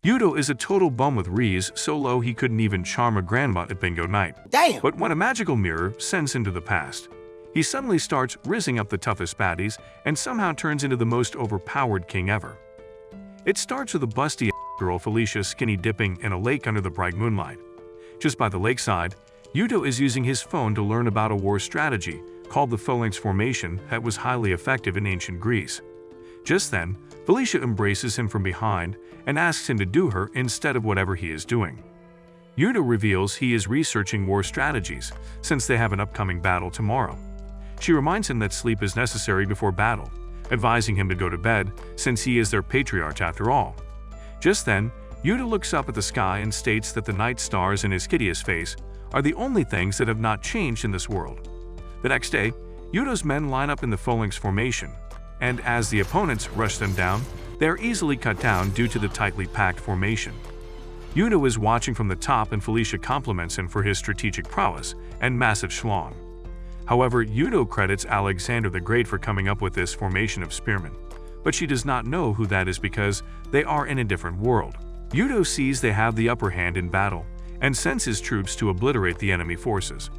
Yudo is a total bum with Rees, so low he couldn't even charm a grandma at bingo night. Damn! But when a magical mirror sends him to the past, he suddenly starts rizzing up the toughest baddies and somehow turns into the most overpowered king ever. It starts with a busty girl Felicia skinny dipping in a lake under the bright moonlight. Just by the lakeside, Yudo is using his phone to learn about a war strategy called the phalanx formation that was highly effective in ancient Greece. Just then, Felicia embraces him from behind and asks him to do her instead of whatever he is doing. Yudo reveals he is researching war strategies since they have an upcoming battle tomorrow. She reminds him that sleep is necessary before battle, advising him to go to bed since he is their patriarch after all. Just then, Yudo looks up at the sky and states that the night stars in his hideous face are the only things that have not changed in this world. The next day, Yudo's men line up in the phalanx formation, and as the opponents rush them down, they are easily cut down due to the tightly packed formation. Yudo is watching from the top and Felicia compliments him for his strategic prowess and massive schlong. However, Yudo credits Alexander the Great for coming up with this formation of spearmen, but she does not know who that is because they are in a different world. Yudo sees they have the upper hand in battle and sends his troops to obliterate the enemy forces.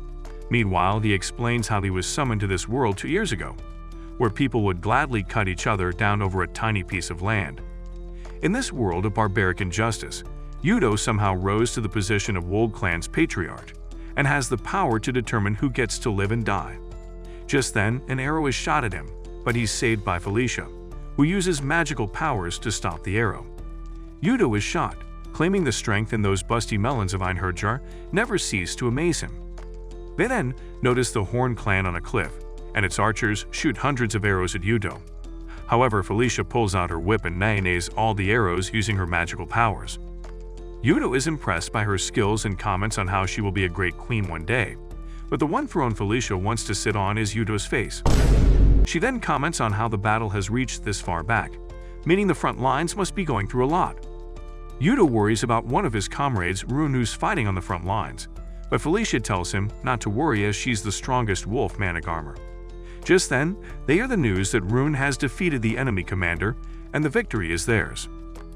Meanwhile, he explains how he was summoned to this world 2 years ago, where people would gladly cut each other down over a tiny piece of land. In this world of barbaric injustice, Yudo somehow rose to the position of Wold Clan's patriarch and has the power to determine who gets to live and die. Just then, an arrow is shot at him, but he's saved by Felicia, who uses magical powers to stop the arrow. Yudo is shot, claiming the strength in those busty melons of Einherjar never cease to amaze him. They then notice the Horn clan on a cliff, and its archers shoot hundreds of arrows at Yudo. However, Felicia pulls out her whip and nays all the arrows using her magical powers. Yudo is impressed by her skills and comments on how she will be a great queen one day, but the one throne Felicia wants to sit on is Yudo's face. She then comments on how the battle has reached this far back, meaning the front lines must be going through a lot. Yudo worries about one of his comrades, Rune, who's fighting on the front lines, but Felicia tells him not to worry as she's the strongest wolf manic armor. Just then, they hear the news that Rune has defeated the enemy commander and the victory is theirs.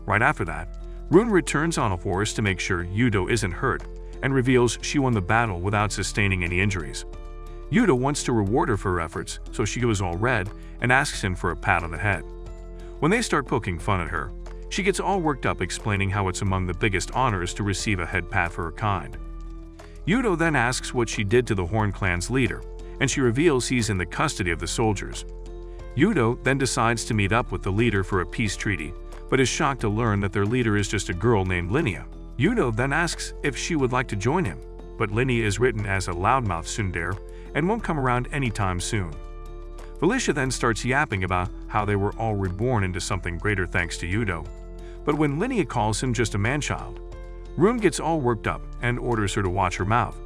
Right after that, Rune returns on a horse to make sure Yudo isn't hurt and reveals she won the battle without sustaining any injuries. Yudo wants to reward her for her efforts, so she goes all red and asks him for a pat on the head. When they start poking fun at her, she gets all worked up explaining how it's among the biggest honors to receive a head pat for her kind. Yudo then asks what she did to the Horn clan's leader, and she reveals he's in the custody of the soldiers. Yudo then decides to meet up with the leader for a peace treaty, but is shocked to learn that their leader is just a girl named Linnea. Yudo then asks if she would like to join him, but Linnea is written as a loudmouth tsundere and won't come around anytime soon. Felicia then starts yapping about how they were all reborn into something greater thanks to Yudo, but when Linnea calls him just a man-child, Rune gets all worked up and orders her to watch her mouth.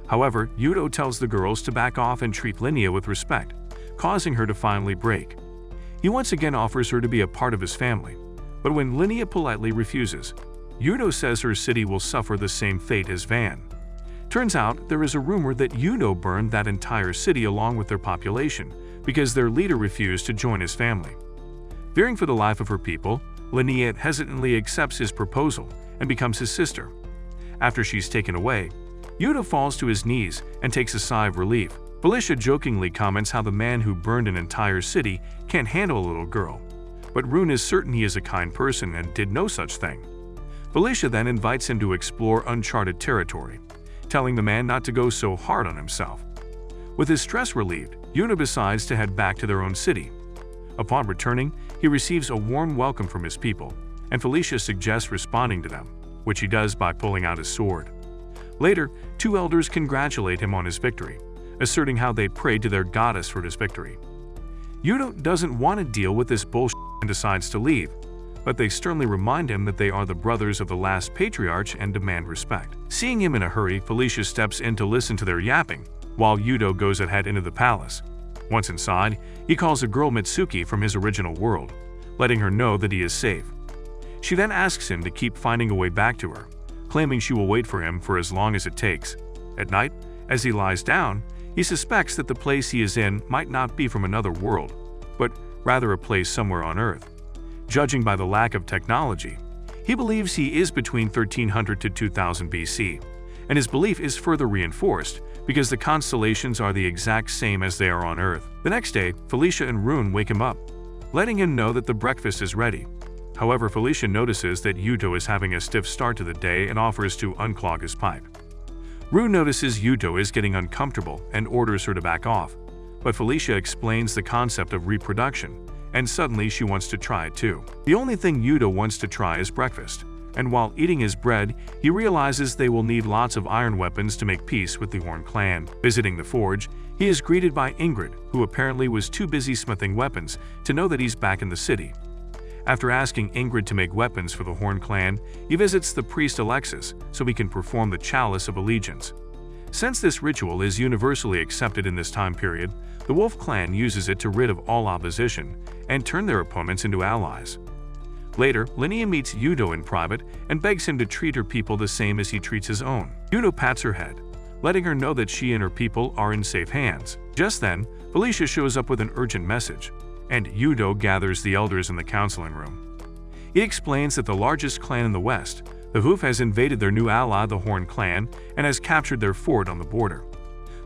However, Yudo tells the girls to back off and treat Linnea with respect, causing her to finally break. He once again offers her to be a part of his family, but when Linnea politely refuses, Yudo says her city will suffer the same fate as Van. Turns out there is a rumor that Yudo burned that entire city along with their population because their leader refused to join his family. Fearing for the life of her people, Linnea hesitantly accepts his proposal and becomes his sister. After she's taken away, Yudo falls to his knees and takes a sigh of relief. Felicia jokingly comments how the man who burned an entire city can't handle a little girl, but Rune is certain he is a kind person and did no such thing. Felicia then invites him to explore uncharted territory, telling the man not to go so hard on himself. With his stress relieved, Yudo decides to head back to their own city. Upon returning, he receives a warm welcome from his people, and Felicia suggests responding to them, which he does by pulling out his sword. Later, two elders congratulate him on his victory, asserting how they prayed to their goddess for his victory. Yudo doesn't want to deal with this bullshit and decides to leave, but they sternly remind him that they are the brothers of the last patriarch and demand respect. Seeing him in a hurry, Felicia steps in to listen to their yapping, while Yudo goes ahead into the palace. Once inside, he calls a girl Mitsuki from his original world, letting her know that he is safe. She then asks him to keep finding a way back to her, claiming she will wait for him for as long as it takes. At night, as he lies down, he suspects that the place he is in might not be from another world, but rather a place somewhere on Earth. Judging by the lack of technology, He believes he is between 1300 to 2000 BC, and his belief is further reinforced because the constellations are the exact same as they are on Earth. The next day, Felicia and Rune wake him up, letting him know that the breakfast is ready. However, Felicia notices that Yuto is having a stiff start to the day and offers to unclog his pipe. Rune notices Yuto is getting uncomfortable and orders her to back off, but Felicia explains the concept of reproduction, and suddenly she wants to try it too. The only thing Yuto wants to try is breakfast, and while eating his bread, he realizes they will need lots of iron weapons to make peace with the Horn clan. Visiting the forge, he is greeted by Ingrid, who apparently was too busy smithing weapons to know that he's back in the city. After asking Ingrid to make weapons for the Horn clan, he visits the priest Alexis so he can perform the Chalice of Allegiance. Since this ritual is universally accepted in this time period, the Wolf clan uses it to rid of all opposition and turn their opponents into allies. Later, Linnea meets Yuto in private and begs him to treat her people the same as he treats his own. Yuto pats her head, letting her know that she and her people are in safe hands. Just then, Felicia shows up with an urgent message, and Yuto gathers the elders in the counseling room. He explains that the largest clan in the west, the Hoof, has invaded their new ally, the Horn clan, and has captured their fort on the border.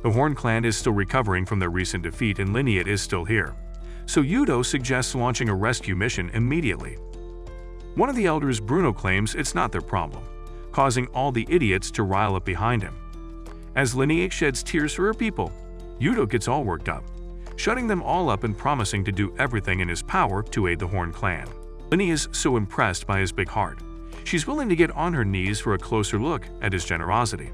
The Horn clan is still recovering from their recent defeat and Linnea is still here, so Yuto suggests launching a rescue mission immediately. One of the elders, Bruno, claims it's not their problem, causing all the idiots to rile up behind him. As Linnea sheds tears for her people, Yuto gets all worked up, shutting them all up and promising to do everything in his power to aid the Horn clan. Linnea is so impressed by his big heart, she's willing to get on her knees for a closer look at his generosity.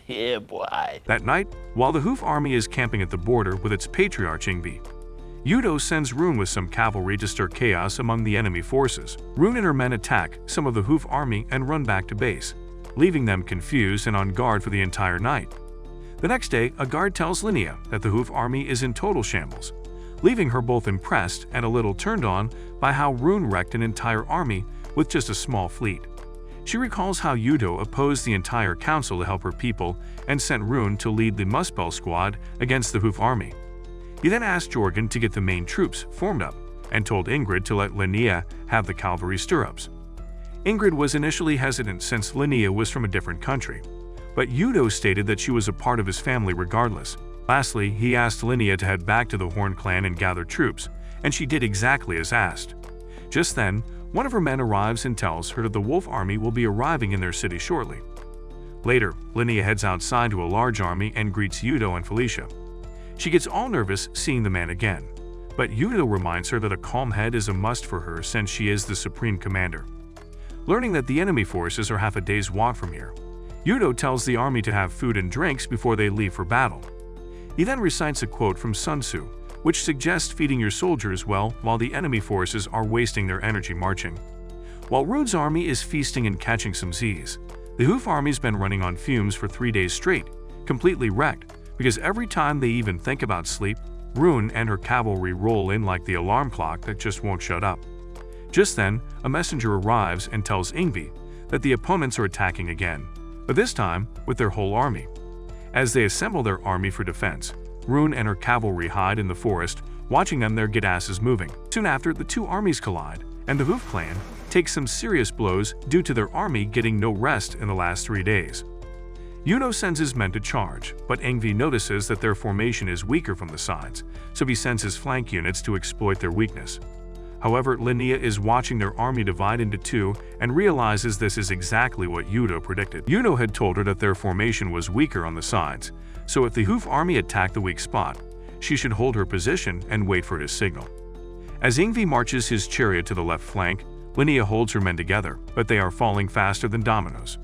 Yeah, boy. That night, while the Hoof army is camping at the border with its patriarch Ingvi, Yuto sends Rune with some cavalry to stir chaos among the enemy forces. Rune and her men attack some of the Hoof army and run back to base, leaving them confused and on guard for the entire night. The next day, a guard tells Linnea that the Hoof army is in total shambles, leaving her both impressed and a little turned on by how Rune wrecked an entire army with just a small fleet. She recalls how Yuto opposed the entire council to help her people and sent Rune to lead the Muspel squad against the Hoof army. He then asked Jorgen to get the main troops formed up and told Ingrid to let Linnea have the cavalry stirrups. Ingrid was initially hesitant since Linnea was from a different country, but Yuto stated that she was a part of his family regardless. Lastly, he asked Linnea to head back to the Horn clan and gather troops, and she did exactly as asked. Just then, one of her men arrives and tells her that the Wolf army will be arriving in their city shortly. Later, Linnea heads outside to a large army and greets Yuto and Felicia. She gets all nervous seeing the man again, but Yuto reminds her that a calm head is a must for her since she is the supreme commander. Learning that the enemy forces are half a day's walk from here, Yuto tells the army to have food and drinks before they leave for battle. He then recites a quote from Sun Tzu, which suggests feeding your soldiers well while the enemy forces are wasting their energy marching. While Rune's army is feasting and catching some Z's, the Hoof army's been running on fumes for 3 days straight, completely wrecked, because every time they even think about sleep, Rune and her cavalry roll in like the alarm clock that just won't shut up. Just then, a messenger arrives and tells Ingvi that the opponents are attacking again, but this time with their whole army. As they assemble their army for defense, Rune and her cavalry hide in the forest, watching them get asses moving. Soon after, the two armies collide, and the Hoof clan takes some serious blows due to their army getting no rest in the last 3 days. Yuto sends his men to charge, but Ingvi notices that their formation is weaker from the sides, so he sends his flank units to exploit their weakness. However, Linnea is watching their army divide into two and realizes this is exactly what Yuto predicted. Yuto had told her that their formation was weaker on the sides, so if the Hoof army attacked the weak spot, she should hold her position and wait for his signal. As Ingvi marches his chariot to the left flank, Linnea holds her men together, but they are falling faster than dominoes.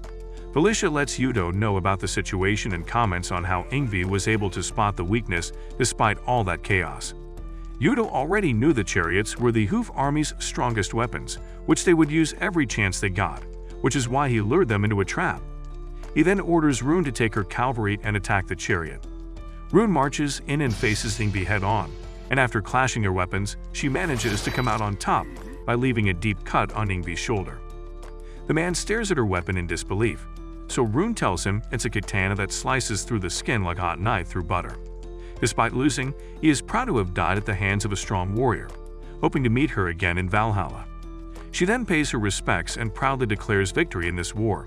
Felicia lets Yuto know about the situation and comments on how Ingvi was able to spot the weakness despite all that chaos. Yuto already knew the chariots were the Hoof army's strongest weapons, which they would use every chance they got, which is why he lured them into a trap. He then orders Rune to take her cavalry and attack the chariot. Rune marches in and faces Ingvi head-on, and after clashing their weapons, she manages to come out on top by leaving a deep cut on Ingvi's shoulder. The man stares at her weapon in disbelief, so Rune tells him it's a katana that slices through the skin like a hot knife through butter. Despite losing, he is proud to have died at the hands of a strong warrior, hoping to meet her again in Valhalla. She then pays her respects and proudly declares victory in this war.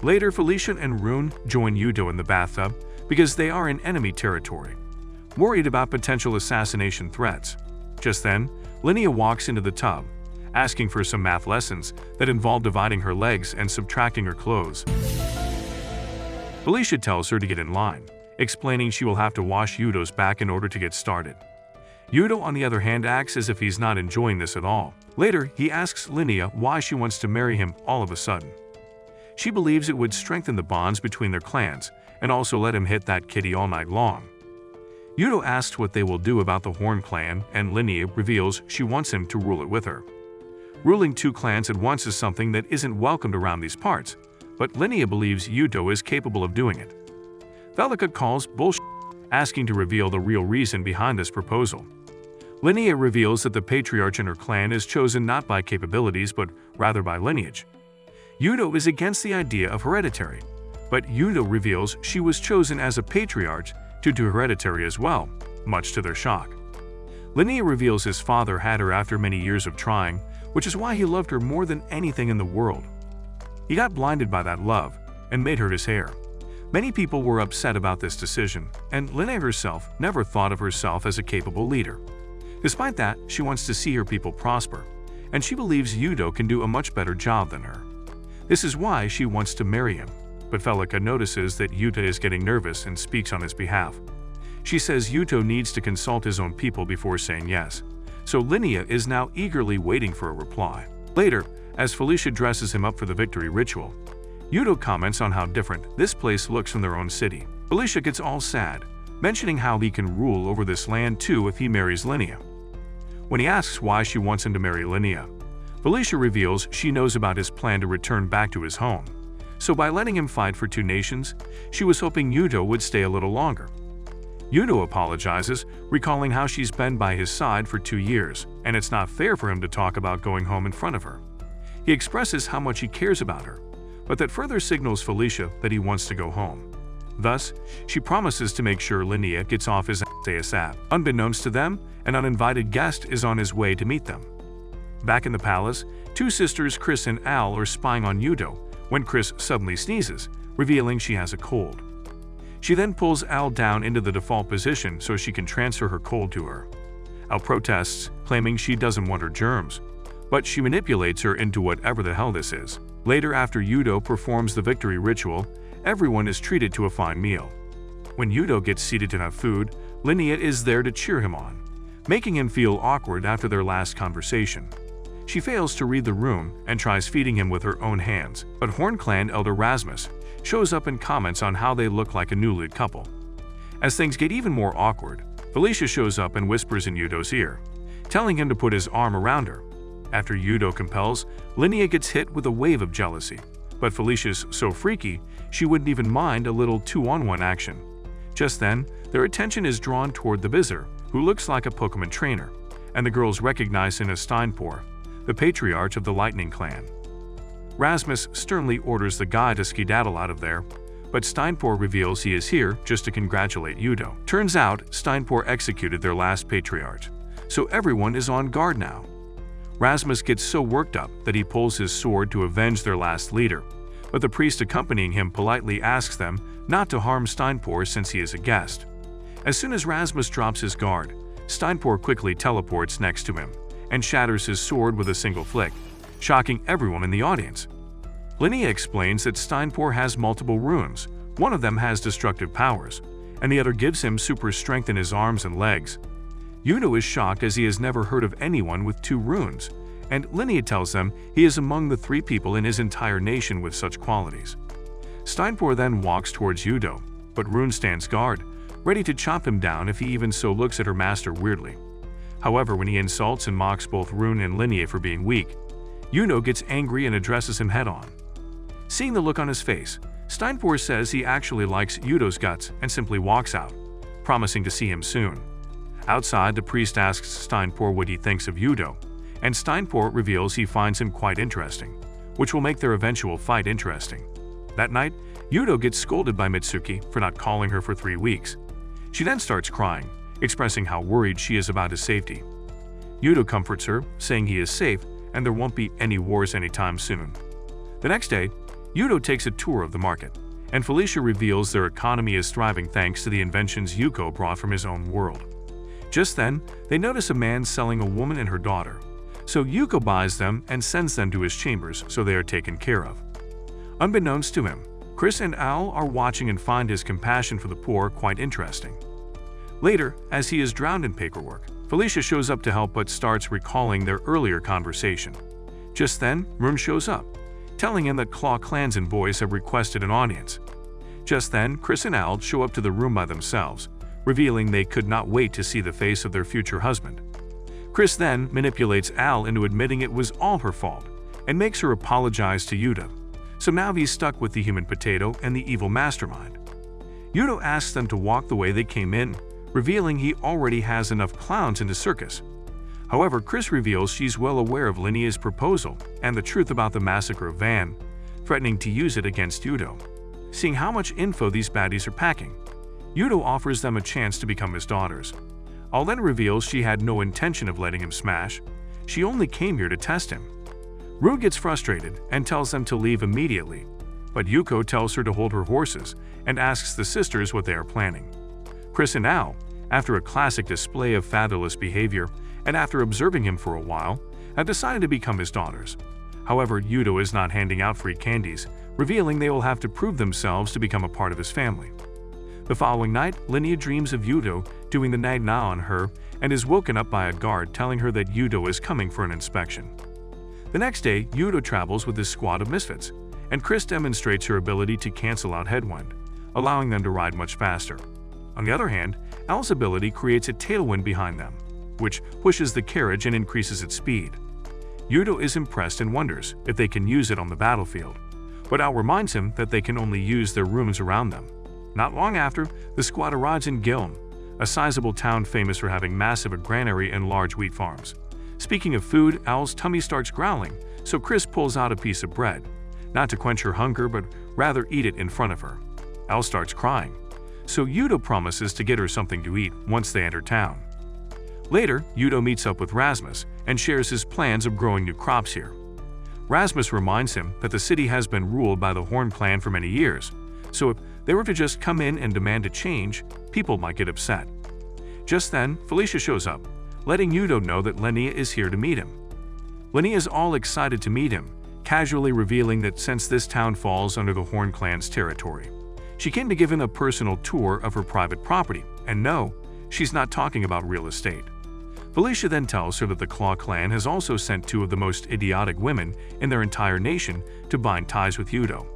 Later, Felicia and Rune join Yuto in the bathtub because they are in enemy territory, worried about potential assassination threats. Just then, Linnea walks into the tub, asking for some math lessons that involve dividing her legs and subtracting her clothes. Felicia tells her to get in line, explaining she will have to wash Yuto's back in order to get started. Yuto, on the other hand, acts as if he's not enjoying this at all. Later, he asks Linnea why she wants to marry him all of a sudden. She believes it would strengthen the bonds between their clans and also let him hit that kitty all night long. Yuto asks what they will do about the Horn clan, and Linnea reveals she wants him to rule it with her. Ruling two clans at once is something that isn't welcomed around these parts, but Linnea believes Yuto is capable of doing it. Velika calls bullshit, asking to reveal the real reason behind this proposal. Linnea reveals that the patriarch in her clan is chosen not by capabilities but rather by lineage. Yuto is against the idea of hereditary, but Yuto reveals she was chosen as a patriarch due to hereditary as well, much to their shock. Linnea reveals his father had her after many years of trying, which is why he loved her more than anything in the world. He got blinded by that love and made her his heir. Many people were upset about this decision, and Linnea herself never thought of herself as a capable leader. Despite that, she wants to see her people prosper, and she believes Yuto can do a much better job than her. This is why she wants to marry him, but Velika notices that Yuto is getting nervous and speaks on his behalf. She says Yuto needs to consult his own people before saying yes, so Linnea is now eagerly waiting for a reply. Later, as Felicia dresses him up for the victory ritual, Yuto comments on how different this place looks from their own city. Felicia gets all sad, mentioning how he can rule over this land too if he marries Linnea. When he asks why she wants him to marry Linnea, Felicia reveals she knows about his plan to return back to his home. So by letting him fight for two nations, she was hoping Yuto would stay a little longer. Yuto apologizes, recalling how she's been by his side for 2 years, and it's not fair for him to talk about going home in front of her. He expresses how much he cares about her, but that further signals Felicia that he wants to go home. Thus, she promises to make sure Linnea gets off his ass ASAP. Unbeknownst to them, an uninvited guest is on his way to meet them. Back in the palace, two sisters Chris and Al are spying on Yuto when Chris suddenly sneezes, revealing she has a cold. She then pulls Al down into the default position so she can transfer her cold to her. Al protests, claiming she doesn't want her germs, but she manipulates her into whatever the hell this is. Later, after Yuto performs the victory ritual, everyone is treated to a fine meal. When Yuto gets seated to have food, Linnea is there to cheer him on, making him feel awkward after their last conversation. She fails to read the room and tries feeding him with her own hands, but Horn Clan elder Rasmus shows up and comments on how they look like a newlywed couple. As things get even more awkward, Felicia shows up and whispers in Yuto's ear, telling him to put his arm around her. After Yuto compels, Linnea gets hit with a wave of jealousy, but Felicia's so freaky she wouldn't even mind a little two-on-one action. Just then, their attention is drawn toward the visitor, who looks like a Pokemon trainer, and the girls recognize him as Steinpor, the patriarch of the Lightning Clan. Rasmus sternly orders the guy to skedaddle out of there, but Steinpor reveals he is here just to congratulate Yuto. Turns out, Steinpor executed their last patriarch, so everyone is on guard now. Rasmus gets so worked up that he pulls his sword to avenge their last leader, but the priest accompanying him politely asks them not to harm Steinpor since he is a guest. As soon as Rasmus drops his guard, Steinpor quickly teleports next to him and shatters his sword with a single flick, shocking everyone in the audience. Linnea explains that Steinpor has multiple runes. One of them has destructive powers, and the other gives him super strength in his arms and legs. Yuto is shocked as he has never heard of anyone with 2 runes, and Linnea tells them he is among the 3 people in his entire nation with such qualities. Steinpor then walks towards Yuto, but Rune stands guard, ready to chop him down if he even so looks at her master weirdly. However, when he insults and mocks both Rune and Linnea for being weak, Yuto gets angry and addresses him head-on. Seeing the look on his face, Steinpor says he actually likes Yuto's guts and simply walks out, promising to see him soon. Outside, the priest asks Steinpor what he thinks of Yuto, and Steinpor reveals he finds him quite interesting, which will make their eventual fight interesting. That night, Yuto gets scolded by Mitsuki for not calling her for 3 weeks. She then starts crying, expressing how worried she is about his safety. Yuto comforts her, saying he is safe and there won't be any wars anytime soon. The next day, Yuto takes a tour of the market, and Felicia reveals their economy is thriving thanks to the inventions Yuko brought from his own world. Just then, they notice a man selling a woman and her daughter, so Yuko buys them and sends them to his chambers so they are taken care of. Unbeknownst to him, Chris and Al are watching and find his compassion for the poor quite interesting. Later, as he is drowned in paperwork, Felicia shows up to help but starts recalling their earlier conversation. Just then, Rune shows up, telling him that Claw Clans and boys have requested an audience. Just then, Chris and Al show up to the room by themselves, revealing they could not wait to see the face of their future husband. Chris then manipulates Al into admitting it was all her fault and makes her apologize to Yuto. So now he's stuck with the human potato and the evil mastermind. Yuto asks them to walk the way they came in, revealing he already has enough clowns in the circus. However, Chris reveals she's well aware of Linnea's proposal and the truth about the massacre of Van, threatening to use it against Yuto. Seeing how much info these baddies are packing, Yuto offers them a chance to become his daughters. Al then reveals she had no intention of letting him smash, she only came here to test him. Rue gets frustrated and tells them to leave immediately, but Yuko tells her to hold her horses and asks the sisters what they are planning. Chris and Al, after a classic display of fatherless behavior and after observing him for a while, have decided to become his daughters. However, Yuto is not handing out free candies, revealing they will have to prove themselves to become a part of his family. The following night, Linnea dreams of Yuto doing the night now on her and is woken up by a guard telling her that Yuto is coming for an inspection. The next day, Yuto travels with his squad of misfits, and Chris demonstrates her ability to cancel out headwind, allowing them to ride much faster. On the other hand, Al's ability creates a tailwind behind them, which pushes the carriage and increases its speed. Yuto is impressed and wonders if they can use it on the battlefield, but Al reminds him that they can only use their rooms around them. Not long after, the squad arrives in Gilm, a sizable town famous for having massive granary and large wheat farms. Speaking of food, Al's tummy starts growling, so Chris pulls out a piece of bread, not to quench her hunger but rather eat it in front of her. Al starts crying, so Yuto promises to get her something to eat once they enter town. Later, Yuto meets up with Rasmus and shares his plans of growing new crops here. Rasmus reminds him that the city has been ruled by the Horn clan for many years, so if they were to just come in and demand a change, people might get upset. Just then, Felicia shows up, letting Yuto know that Linnea is here to meet him. Linnea is all excited to meet him, casually revealing that since this town falls under the Horn clan's territory, she came to give him a personal tour of her private property, and no, she's not talking about real estate. Felicia then tells her that the Claw clan has also sent two of the most idiotic women in their entire nation to bind ties with Yuto.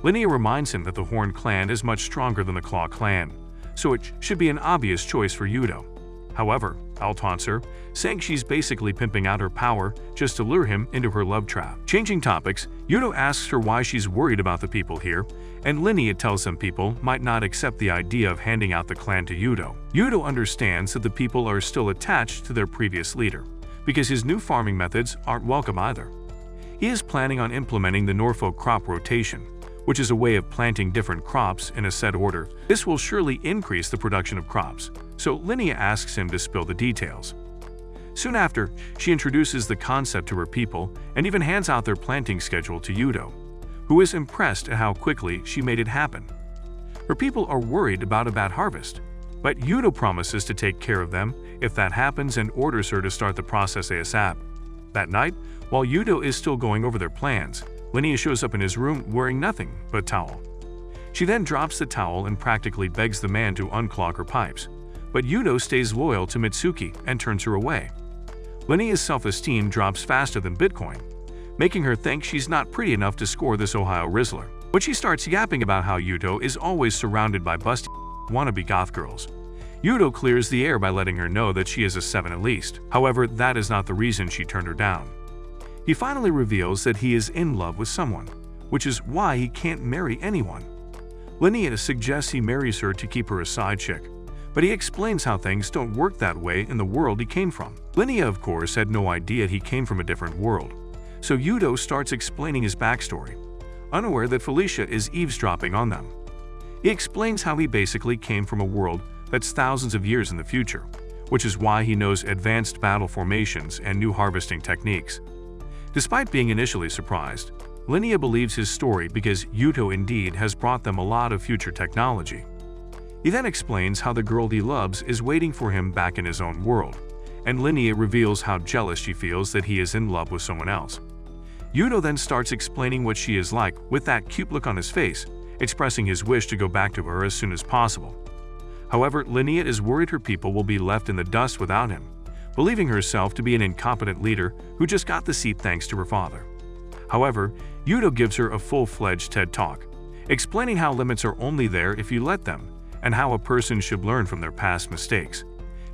Linnea reminds him that the Horn clan is much stronger than the Claw clan, so it should be an obvious choice for Yuto. However, Al taunts her, saying she's basically pimping out her power just to lure him into her love trap. Changing topics, Yuto asks her why she's worried about the people here, and Linnea tells some people might not accept the idea of handing out the clan to Yuto. Yuto understands that the people are still attached to their previous leader, because his new farming methods aren't welcome either. He is planning on implementing the Norfolk crop rotation, which is a way of planting different crops in a set order. This will surely increase the production of crops, so Linnea asks him to spill the details. Soon after, she introduces the concept to her people and even hands out their planting schedule to Yuto, who is impressed at how quickly she made it happen. Her people are worried about a bad harvest, but Yuto promises to take care of them if that happens and orders her to start the process ASAP. That night, while Yuto is still going over their plans, Linnea shows up in his room wearing nothing but a towel. She then drops the towel and practically begs the man to unclog her pipes, but Yuto stays loyal to Mitsuki and turns her away. Linnea's self-esteem drops faster than Bitcoin, making her think she's not pretty enough to score this Ohio Rizzler. But she starts yapping about how Yuto is always surrounded by busty wannabe goth girls. Yuto clears the air by letting her know that she is a 7 at least. However, that is not the reason she turned her down. He finally reveals that he is in love with someone, which is why he can't marry anyone. Linnea suggests he marries her to keep her a side chick, but he explains how things don't work that way in the world he came from. Linnea, of course, had no idea he came from a different world, so Yuto starts explaining his backstory, unaware that Felicia is eavesdropping on them. He explains how he basically came from a world that's thousands of years in the future, which is why he knows advanced battle formations and new harvesting techniques. Despite being initially surprised, Linnea believes his story because Yuto indeed has brought them a lot of future technology. He then explains how the girl he loves is waiting for him back in his own world, and Linnea reveals how jealous she feels that he is in love with someone else. Yuto then starts explaining what she is like with that cute look on his face, expressing his wish to go back to her as soon as possible. However, Linnea is worried her people will be left in the dust without him, believing herself to be an incompetent leader who just got the seat thanks to her father. However, Yuto gives her a full-fledged TED Talk, explaining how limits are only there if you let them, and how a person should learn from their past mistakes.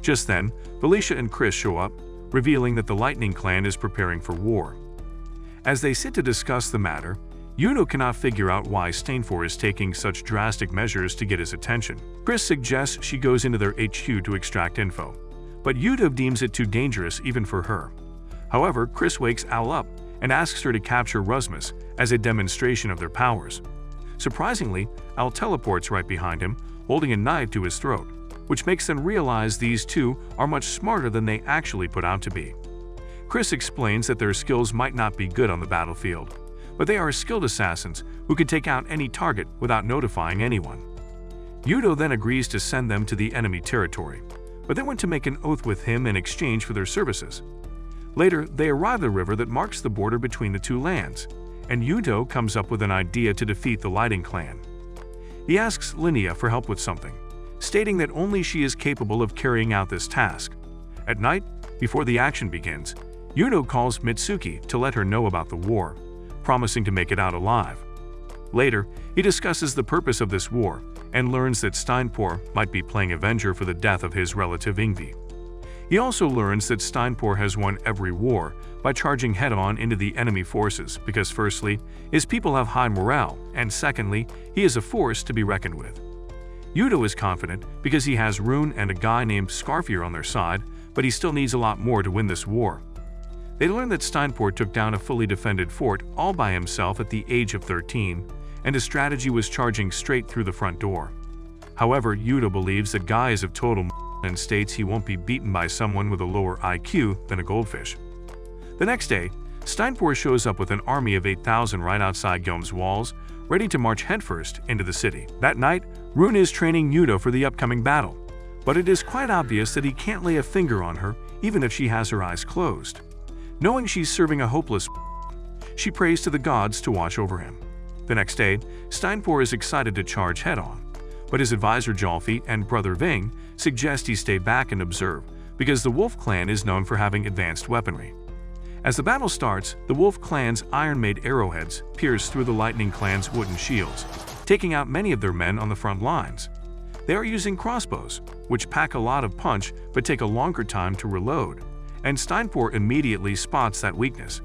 Just then, Felicia and Chris show up, revealing that the Lightning Clan is preparing for war. As they sit to discuss the matter, Yuto cannot figure out why Steinfor is taking such drastic measures to get his attention. Chris suggests she goes into their HQ to extract info, but Yuto deems it too dangerous even for her. However, Chris wakes Al up and asks her to capture Rusmus as a demonstration of their powers. Surprisingly, Al teleports right behind him, holding a knife to his throat, which makes them realize these two are much smarter than they actually put out to be. Chris explains that their skills might not be good on the battlefield, but they are skilled assassins who can take out any target without notifying anyone. Yuto then agrees to send them to the enemy territory, but they want to make an oath with him in exchange for their services. Later, they arrive at the river that marks the border between the two lands, and Yuto comes up with an idea to defeat the Lightning Clan. He asks Linnea for help with something, stating that only she is capable of carrying out this task. At night, before the action begins, Yuto calls Mitsuki to let her know about the war, promising to make it out alive. Later, he discusses the purpose of this war and learns that Steinfor might be playing Avenger for the death of his relative Yngvi. He also learns that Steinfor has won every war by charging head-on into the enemy forces because firstly, his people have high morale, and secondly, he is a force to be reckoned with. Yuto is confident because he has Rune and a guy named Scarfier on their side, but he still needs a lot more to win this war. They learn that Steinfor took down a fully defended fort all by himself at the age of 13, and his strategy was charging straight through the front door. However, Yuto believes that Guy is of total and states he won't be beaten by someone with a lower IQ than a goldfish. The next day, Steinfor shows up with an army of 8,000 right outside Guillaume's walls, ready to march headfirst into the city. That night, Rune is training Yuto for the upcoming battle, but it is quite obvious that he can't lay a finger on her even if she has her eyes closed. Knowing she's serving a hopeless, she prays to the gods to watch over him. The next day, Steinfor is excited to charge head-on, but his advisor Jolfi and brother Ving suggest he stay back and observe because the Wolf Clan is known for having advanced weaponry. As the battle starts, the Wolf Clan's iron-made arrowheads pierce through the Lightning Clan's wooden shields, taking out many of their men on the front lines. They are using crossbows, which pack a lot of punch but take a longer time to reload, and Steinfor immediately spots that weakness.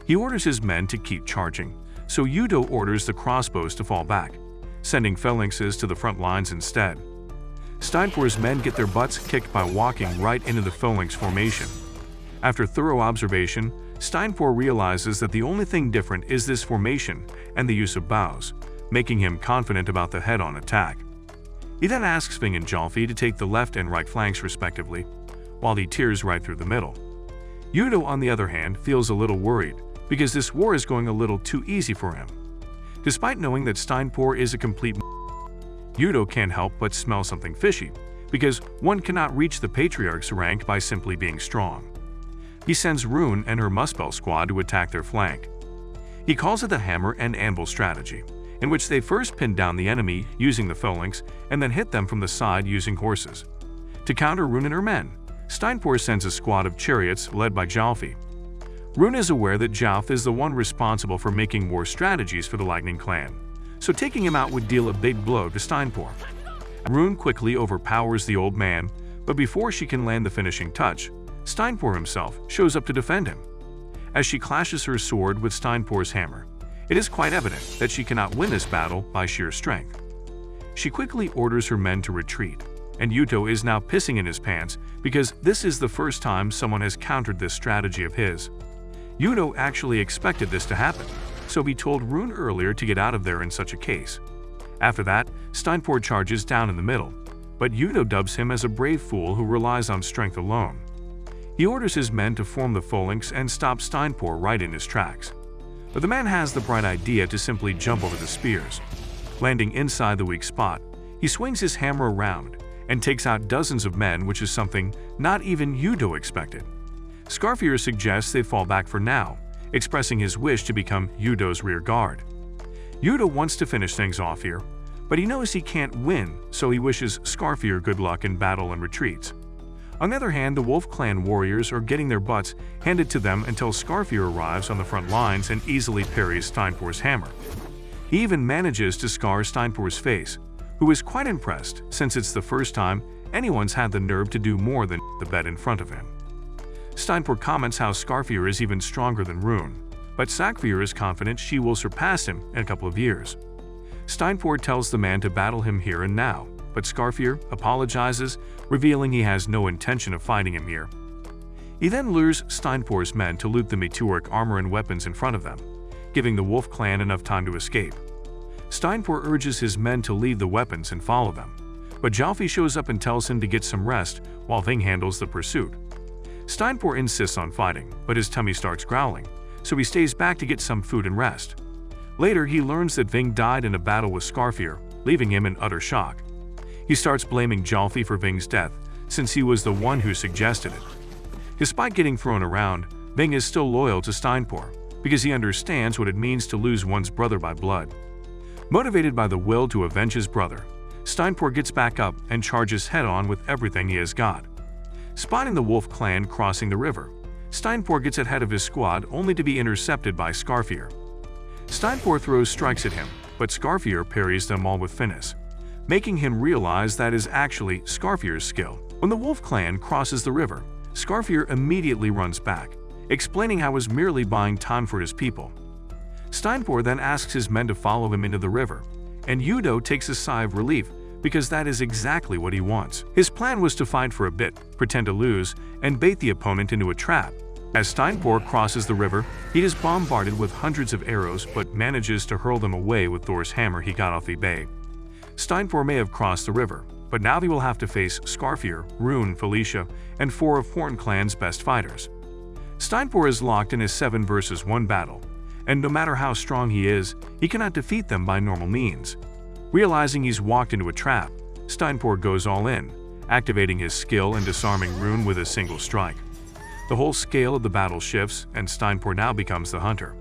He orders his men to keep charging, so Yuto orders the crossbows to fall back, sending phalanxes to the front lines instead. Steinfor's men get their butts kicked by walking right into the phalanx formation. After thorough observation, Steinfor realizes that the only thing different is this formation and the use of bows, making him confident about the head-on attack. He then asks Ving and Jolfi to take the left and right flanks respectively, while he tears right through the middle. Yuto, on the other hand, feels a little worried because this war is going a little too easy for him. Despite knowing that Steinfor is a complete Yuto can't help but smell something fishy, because one cannot reach the Patriarch's rank by simply being strong. He sends Rune and her Muspel squad to attack their flank. He calls it the hammer and anvil strategy, in which they first pin down the enemy using the phalanx and then hit them from the side using horses. To counter Rune and her men, Steinfor sends a squad of chariots led by Jolfi. Rune is aware that Jolf is the one responsible for making war strategies for the Lightning Clan, so taking him out would deal a big blow to Steinfor. Rune quickly overpowers the old man, but before she can land the finishing touch, Steinfor himself shows up to defend him. As she clashes her sword with Steinfor's hammer, it is quite evident that she cannot win this battle by sheer strength. She quickly orders her men to retreat, and Yuto is now pissing in his pants because this is the first time someone has countered this strategy of his. Yuto actually expected this to happen, so he told Rune earlier to get out of there in such a case. After that, Steinfor charges down in the middle, but Yuto dubs him as a brave fool who relies on strength alone. He orders his men to form the phalanx and stop Steinpor right in his tracks. But the man has the bright idea to simply jump over the spears. Landing inside the weak spot, he swings his hammer around and takes out dozens of men, which is something not even Yudo expected. Skarfir suggests they fall back for now, expressing his wish to become Yudo's rear guard. Yudo wants to finish things off here, but he knows he can't win, so he wishes Skarfir good luck in battle and retreats. On the other hand, the Wolf Clan warriors are getting their butts handed to them until Skarfir arrives on the front lines and easily parries Steinpor's hammer. He even manages to scar Steinpor's face, who is quite impressed since it's the first time anyone's had the nerve to do more than the bed in front of him. Steinpor comments how Skarfir is even stronger than Rune, but Sakfir is confident she will surpass him in a couple of years. Steinpor tells the man to battle him here and now, but Skarfir apologizes, revealing he has no intention of fighting him here. He then lures Steinpor's men to loot the meteoric armor and weapons in front of them, giving the Wolf Clan enough time to escape. Steinpor urges his men to leave the weapons and follow them, but Jalfi shows up and tells him to get some rest while Ving handles the pursuit. Steinpor insists on fighting, but his tummy starts growling, so he stays back to get some food and rest. Later, he learns that Ving died in a battle with Skarfir, leaving him in utter shock. He starts blaming Jalfi for Ving's death, since he was the one who suggested it. Despite getting thrown around, Ving is still loyal to Steinpor, because he understands what it means to lose one's brother by blood. Motivated by the will to avenge his brother, Steinpor gets back up and charges head-on with everything he has got. Spotting the Wolf Clan crossing the river, Steinpor gets ahead of his squad only to be intercepted by Skarfir. Steinpor throws strikes at him, but Skarfir parries them all with finesse, making him realize that is actually Skarfir's skill. When the Wolf Clan crosses the river, Skarfir immediately runs back, explaining how he was merely buying time for his people. Steinpor then asks his men to follow him into the river, and Yudo takes a sigh of relief because that is exactly what he wants. His plan was to fight for a bit, pretend to lose, and bait the opponent into a trap. As Steinpor crosses the river, he is bombarded with hundreds of arrows but manages to hurl them away with Thor's hammer he got off eBay. Steinpor may have crossed the river, but now he will have to face Skarfir, Rune, Felicia, and 4 of Horn Clan's best fighters. Steinpor is locked in a 7 versus 1 battle, and no matter how strong he is, he cannot defeat them by normal means. Realizing he's walked into a trap, Steinpor goes all in, activating his skill and disarming Rune with a single strike. The whole scale of the battle shifts, and Steinpor now becomes the hunter.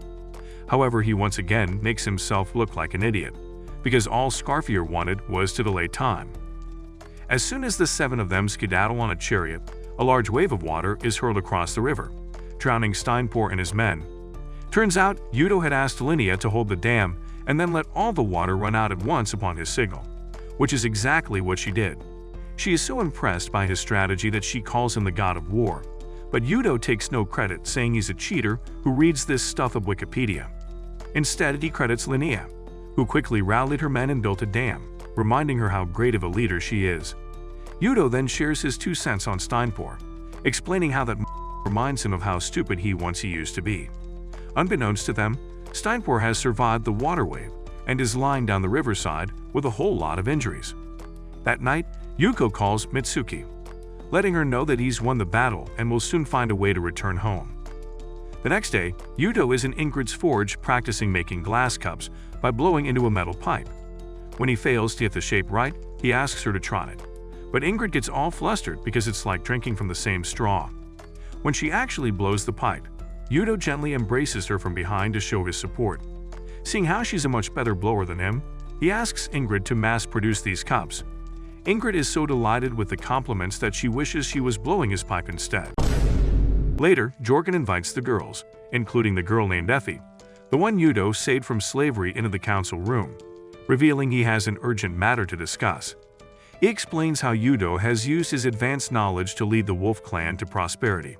However, he once again makes himself look like an idiot, because all Skarfir wanted was to delay time. As soon as the 7 of them skedaddle on a chariot, a large wave of water is hurled across the river, drowning Steinpor and his men. Turns out, Yudo had asked Linnea to hold the dam and then let all the water run out at once upon his signal, which is exactly what she did. She is so impressed by his strategy that she calls him the god of war, but Yudo takes no credit, saying he's a cheater who reads this stuff of Wikipedia. Instead, he credits Linnea, who quickly rallied her men and built a dam, reminding her how great of a leader she is. Yudo then shares his 2 cents on Steinpor, explaining how that reminds him of how stupid he used to be. Unbeknownst to them, Steinpor has survived the water wave and is lying down the riverside with a whole lot of injuries. That night, Yuko calls Mitsuki, letting her know that he's won the battle and will soon find a way to return home. The next day, Yudo is in Ingrid's forge practicing making glass cups by blowing into a metal pipe. When he fails to get the shape right, he asks her to try it, but Ingrid gets all flustered because it's like drinking from the same straw. When she actually blows the pipe, Yudo gently embraces her from behind to show his support. Seeing how she's a much better blower than him, he asks Ingrid to mass-produce these cups. Ingrid is so delighted with the compliments that she wishes she was blowing his pipe instead. Later, Jorgen invites the girls, including the girl named Effie, the one Yudo saved from slavery, into the council room, revealing he has an urgent matter to discuss. He explains how Yudo has used his advanced knowledge to lead the Wolf Clan to prosperity.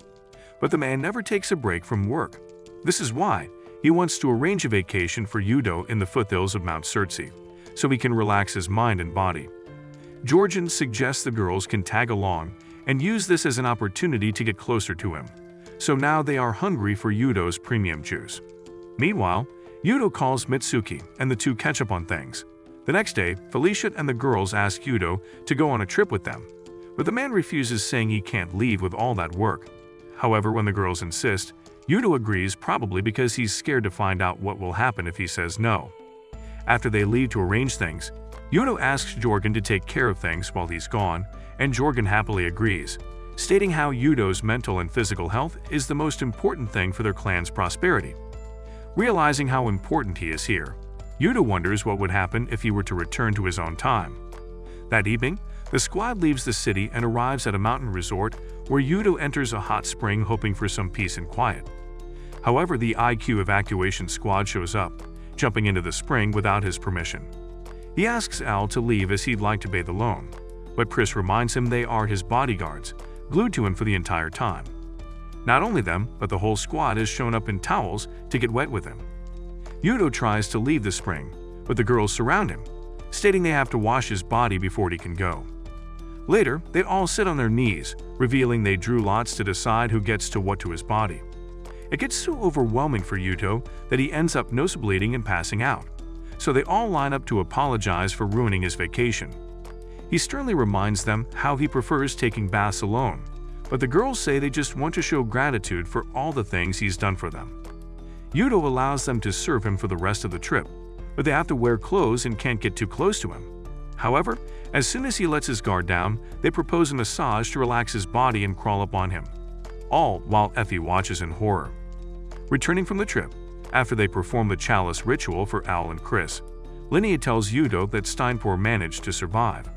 But the man never takes a break from work. This is why he wants to arrange a vacation for Yudo in the foothills of Mount Surtsi, so he can relax his mind and body. Jorgen suggests the girls can tag along and use this as an opportunity to get closer to him, so now they are hungry for Yudo's premium juice. Meanwhile, Yudo calls Mitsuki and the two catch up on things. The next day, Felicia and the girls ask Yudo to go on a trip with them, but the man refuses, saying he can't leave with all that work. However, when the girls insist, Yudo agrees, probably because he's scared to find out what will happen if he says no. After they leave to arrange things, Yudo asks Jorgen to take care of things while he's gone, and Jorgen happily agrees, stating how Yudo's mental and physical health is the most important thing for their clan's prosperity. Realizing how important he is here, Yudo wonders what would happen if he were to return to his own time. That evening, the squad leaves the city and arrives at a mountain resort where Yudo enters a hot spring hoping for some peace and quiet. However, the IQ evacuation squad shows up, jumping into the spring without his permission. He asks Al to leave as he'd like to bathe alone, but Chris reminds him they are his bodyguards, glued to him for the entire time. Not only them, but the whole squad has shown up in towels to get wet with him. Yudo tries to leave the spring, but the girls surround him, stating they have to wash his body before he can go. Later, they all sit on their knees, revealing they drew lots to decide who gets to what to his body. It gets so overwhelming for Yudo that he ends up nosebleeding and passing out, so they all line up to apologize for ruining his vacation. He sternly reminds them how he prefers taking baths alone, but the girls say they just want to show gratitude for all the things he's done for them. Yudo allows them to serve him for the rest of the trip, but they have to wear clothes and can't get too close to him. However, as soon as he lets his guard down, they propose a massage to relax his body and crawl up on him, all while Effie watches in horror. Returning from the trip, after they perform the chalice ritual for Al and Chris, Linnea tells Yudo that Steinpor managed to survive.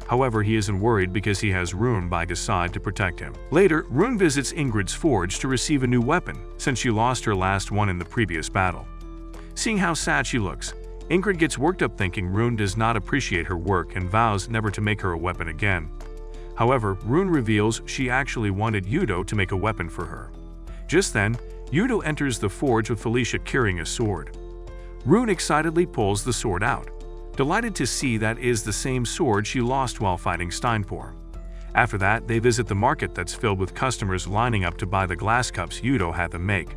However, he isn't worried because he has Rune by his side to protect him. Later, Rune visits Ingrid's forge to receive a new weapon since she lost her last one in the previous battle. Seeing how sad she looks, Ingrid gets worked up thinking Rune does not appreciate her work and vows never to make her a weapon again. However, Rune reveals she actually wanted Yudo to make a weapon for her. Just then, Yudo enters the forge with Felicia carrying a sword. Rune excitedly pulls the sword out, delighted to see that is the same sword she lost while fighting Steinpor. After that, they visit the market that's filled with customers lining up to buy the glass cups Yudo had them make.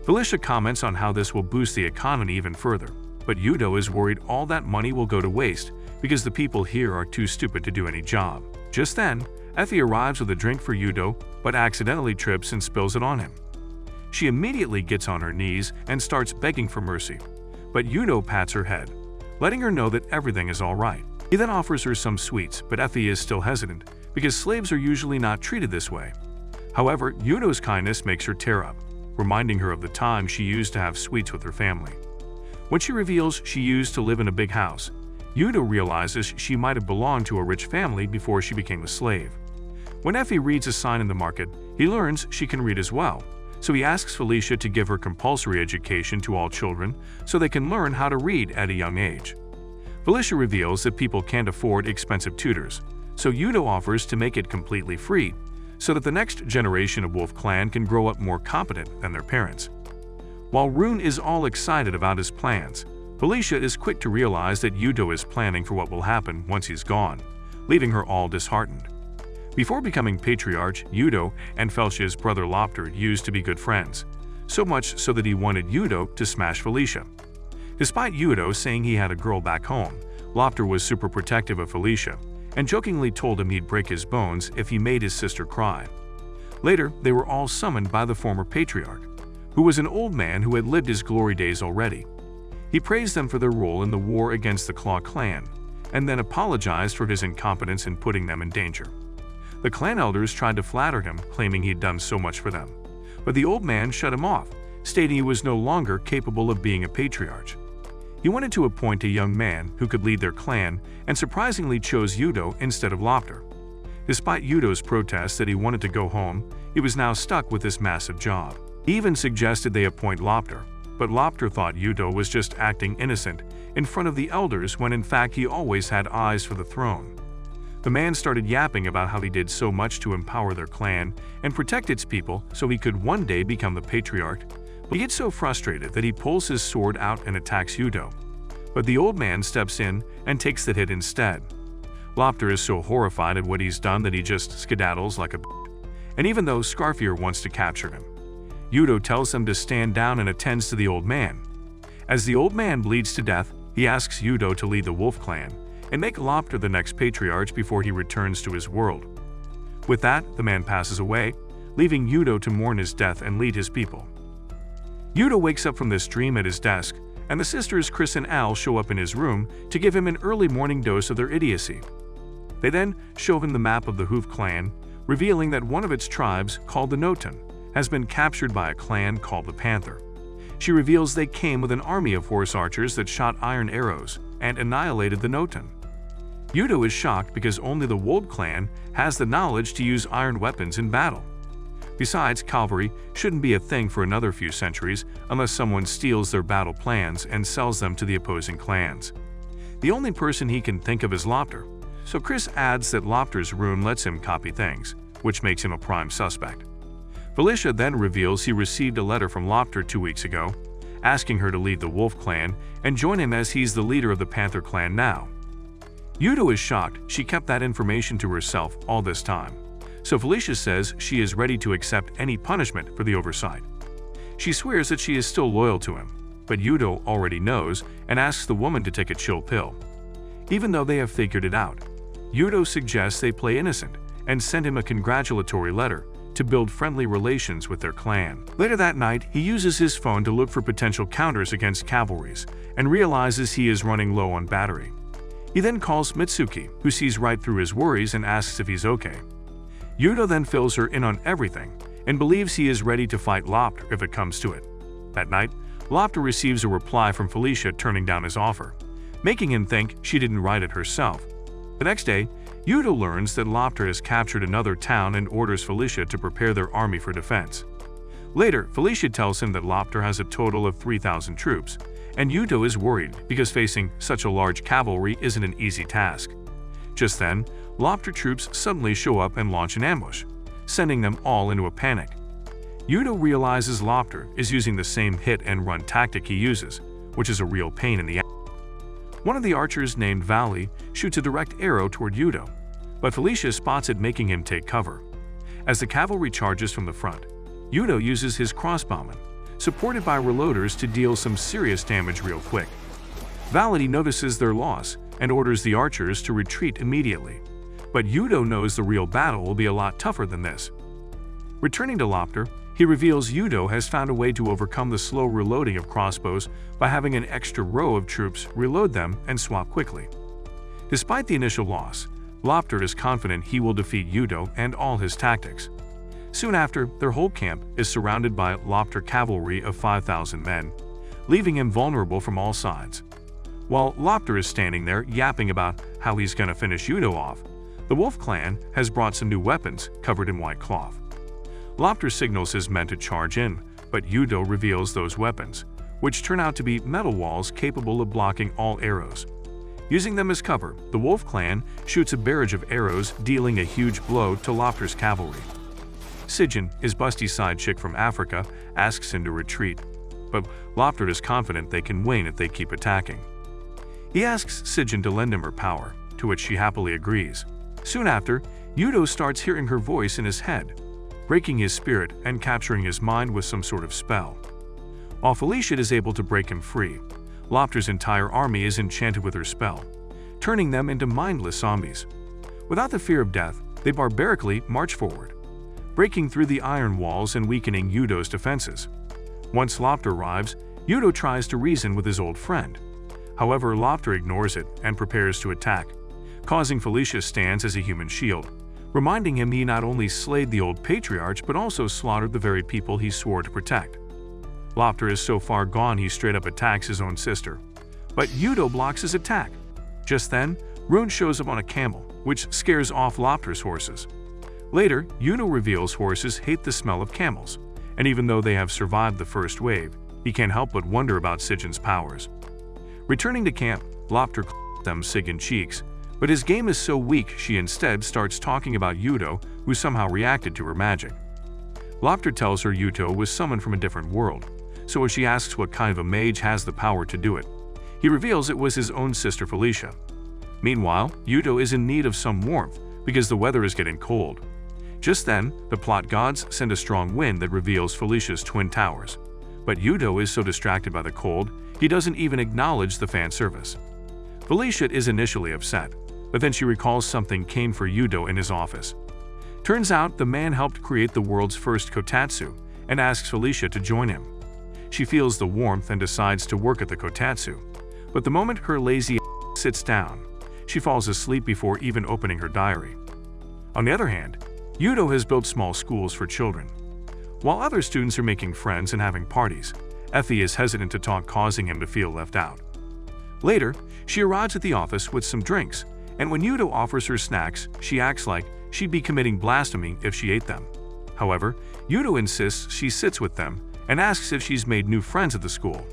Felicia comments on how this will boost the economy even further, but Yudo is worried all that money will go to waste because the people here are too stupid to do any job. Just then, Effie arrives with a drink for Yudo, but accidentally trips and spills it on him. She immediately gets on her knees and starts begging for mercy, but Yudo pats her head, letting her know that everything is all right. He then offers her some sweets, but Effie is still hesitant because slaves are usually not treated this way. However, Yudo's kindness makes her tear up, reminding her of the time she used to have sweets with her family. When she reveals she used to live in a big house, Yudo realizes she might have belonged to a rich family before she became a slave. When Effie reads a sign in the market, he learns she can read as well, so he asks Felicia to give her compulsory education to all children so they can learn how to read at a young age. Felicia reveals that people can't afford expensive tutors, so Yudo offers to make it completely free so that the next generation of Wolf Clan can grow up more competent than their parents. While Rune is all excited about his plans, Felicia is quick to realize that Yudo is planning for what will happen once he's gone, leaving her all disheartened. Before becoming patriarch, Yudo and Felicia's brother Lopter used to be good friends, so much so that he wanted Yudo to smash Felicia. Despite Yudo saying he had a girl back home, Lopter was super protective of Felicia and jokingly told him he'd break his bones if he made his sister cry. Later, they were all summoned by the former patriarch, who was an old man who had lived his glory days already. He praised them for their role in the war against the Claw clan, and then apologized for his incompetence in putting them in danger. The clan elders tried to flatter him, claiming he'd done so much for them, but the old man shut him off, stating he was no longer capable of being a patriarch. He wanted to appoint a young man who could lead their clan and surprisingly chose Yudo instead of Lopter. Despite Yudo's protests that he wanted to go home, he was now stuck with this massive job. He even suggested they appoint Lopter, but Lopter thought Yudo was just acting innocent in front of the elders when in fact he always had eyes for the throne. The man started yapping about how he did so much to empower their clan and protect its people so he could one day become the patriarch. He gets so frustrated that he pulls his sword out and attacks Yudo, but the old man steps in and takes the hit instead. Lopter is so horrified at what he's done that he just skedaddles like a b****, and even though Scarfier wants to capture him, Yudo tells him to stand down and attends to the old man. As the old man bleeds to death, he asks Yudo to lead the Wolf Clan and make Lopter the next patriarch before he returns to his world. With that, the man passes away, leaving Yudo to mourn his death and lead his people. Yudo wakes up from this dream at his desk, and the sisters Chris and Al show up in his room to give him an early morning dose of their idiocy. They then show him the map of the Hoof clan, revealing that one of its tribes, called the Notan, has been captured by a clan called the Panther. She reveals they came with an army of horse archers that shot iron arrows and annihilated the Notan. Yudo is shocked because only the Wold clan has the knowledge to use iron weapons in battle. Besides, cavalry shouldn't be a thing for another few centuries unless someone steals their battle plans and sells them to the opposing clans. The only person he can think of is Lopter, so Chris adds that Lopter's rune lets him copy things, which makes him a prime suspect. Felicia then reveals he received a letter from Lopter 2 weeks ago, asking her to lead the Wolf clan and join him as he's the leader of the Panther clan now. Yudo is shocked she kept that information to herself all this time, so Felicia says she is ready to accept any punishment for the oversight. She swears that she is still loyal to him, but Yudo already knows and asks the woman to take a chill pill. Even though they have figured it out, Yudo suggests they play innocent and send him a congratulatory letter to build friendly relations with their clan. Later that night, he uses his phone to look for potential counters against cavalries and realizes he is running low on battery. He then calls Mitsuki, who sees right through his worries and asks if he's okay. Yudo then fills her in on everything and believes he is ready to fight Lopter if it comes to it. That night, Lopter receives a reply from Felicia turning down his offer, making him think she didn't write it herself. The next day, Yudo learns that Lopter has captured another town and orders Felicia to prepare their army for defense. Later, Felicia tells him that Lopter has a total of 3,000 troops, and Yudo is worried because facing such a large cavalry isn't an easy task. Just then, Lopter troops suddenly show up and launch an ambush, sending them all into a panic. Yudo realizes Lopter is using the same hit-and-run tactic he uses, which is a real pain in the ass. One of the archers named Valley shoots a direct arrow toward Yudo, but Felicia spots it, making him take cover. As the cavalry charges from the front, Yudo uses his crossbowmen, supported by reloaders, to deal some serious damage real quick. Valley notices their loss and orders the archers to retreat immediately, but Yudo knows the real battle will be a lot tougher than this. Returning to Lopter, he reveals Yudo has found a way to overcome the slow reloading of crossbows by having an extra row of troops reload them and swap quickly. Despite the initial loss, Lopter is confident he will defeat Yudo and all his tactics. Soon after, their whole camp is surrounded by Lopter cavalry of 5,000 men, leaving him vulnerable from all sides. While Lopter is standing there yapping about how he's gonna finish Yudo off, the Wolf clan has brought some new weapons covered in white cloth. Lopter signals his men to charge in, but Yudo reveals those weapons, which turn out to be metal walls capable of blocking all arrows. Using them as cover, the Wolf clan shoots a barrage of arrows, dealing a huge blow to Lopter's cavalry. Sigyn, his busty side chick from Africa, asks him to retreat, but Lopter is confident they can win if they keep attacking. He asks Sigyn to lend him her power, to which she happily agrees. Soon after, Yudo starts hearing her voice in his head, breaking his spirit and capturing his mind with some sort of spell. While Felicia is able to break him free, Lopter's entire army is enchanted with her spell, turning them into mindless zombies. Without the fear of death, they barbarically march forward, breaking through the iron walls and weakening Yudo's defenses. Once Lopter arrives, Yudo tries to reason with his old friend. However, Lopter ignores it and prepares to attack, causing Felicia stands as a human shield, reminding him he not only slayed the old patriarch but also slaughtered the very people he swore to protect. Lopter is so far gone he straight up attacks his own sister, but Yudo blocks his attack. Just then, Rune shows up on a camel, which scares off Lopter's horses. Later, Yudo reveals horses hate the smell of camels, and even though they have survived the first wave, he can't help but wonder about Sigyn's powers. Returning to camp, Lopter calls them Sigyn cheeks, but his game is so weak she instead starts talking about Yudo, who somehow reacted to her magic. Lopter tells her Yudo was summoned from a different world, so as she asks what kind of a mage has the power to do it, he reveals it was his own sister Felicia. Meanwhile, Yudo is in need of some warmth because the weather is getting cold. Just then, the plot gods send a strong wind that reveals Felicia's twin towers, but Yudo is so distracted by the cold, he doesn't even acknowledge the fan service. Felicia is initially upset, but then she recalls something came for Yudo in his office. Turns out the man helped create the world's first kotatsu and asks Felicia to join him. She feels the warmth and decides to work at the kotatsu, but the moment her lazy sits down, she falls asleep before even opening her diary. On the other hand, Yudo has built small schools for children. While other students are making friends and having parties, Effie is hesitant to talk, causing him to feel left out. Later, she arrives at the office with some drinks, and when Yudo offers her snacks, she acts like she'd be committing blasphemy if she ate them. However, Yudo insists she sits with them and asks if she's made new friends at the school.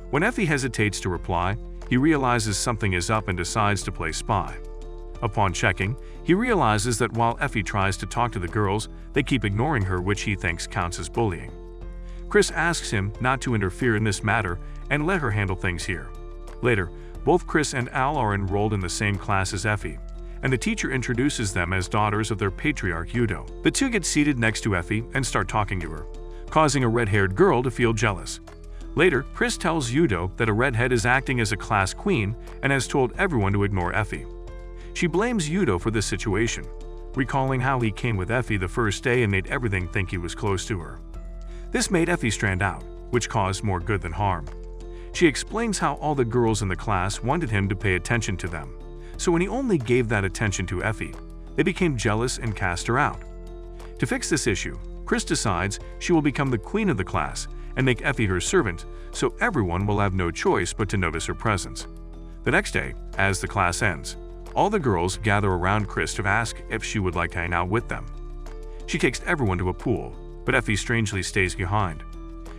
When Effie hesitates to reply, he realizes something is up and decides to play spy. Upon checking, he realizes that while Effie tries to talk to the girls, they keep ignoring her, which he thinks counts as bullying. Chris asks him not to interfere in this matter and let her handle things here. Later, both Chris and Al are enrolled in the same class as Effie, and the teacher introduces them as daughters of their patriarch Yudo. The two get seated next to Effie and start talking to her, causing a red-haired girl to feel jealous. Later, Chris tells Yudo that a redhead is acting as a class queen and has told everyone to ignore Effie. She blames Yudo for this situation, recalling how he came with Effie the first day and made everything think he was close to her. This made Effie stand out, which caused more good than harm. She explains how all the girls in the class wanted him to pay attention to them, so when he only gave that attention to Effie, they became jealous and cast her out. To fix this issue, Chris decides she will become the queen of the class and make Effie her servant, so everyone will have no choice but to notice her presence. The next day, as the class ends, all the girls gather around Chris to ask if she would like to hang out with them. She takes everyone to a pool, but Effie strangely stays behind.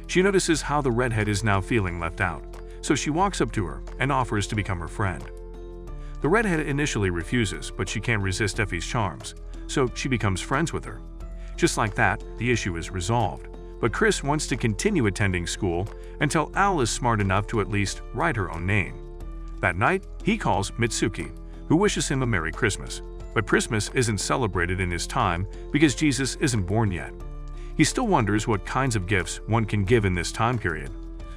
She notices how the redhead is now feeling left out, so she walks up to her and offers to become her friend. The redhead initially refuses, but she can't resist Effie's charms, so she becomes friends with her. Just like that, the issue is resolved, but Chris wants to continue attending school until Al is smart enough to at least write her own name. That night, he calls Mitsuki, who wishes him a Merry Christmas, but Christmas isn't celebrated in his time because Jesus isn't born yet. He still wonders what kinds of gifts one can give in this time period,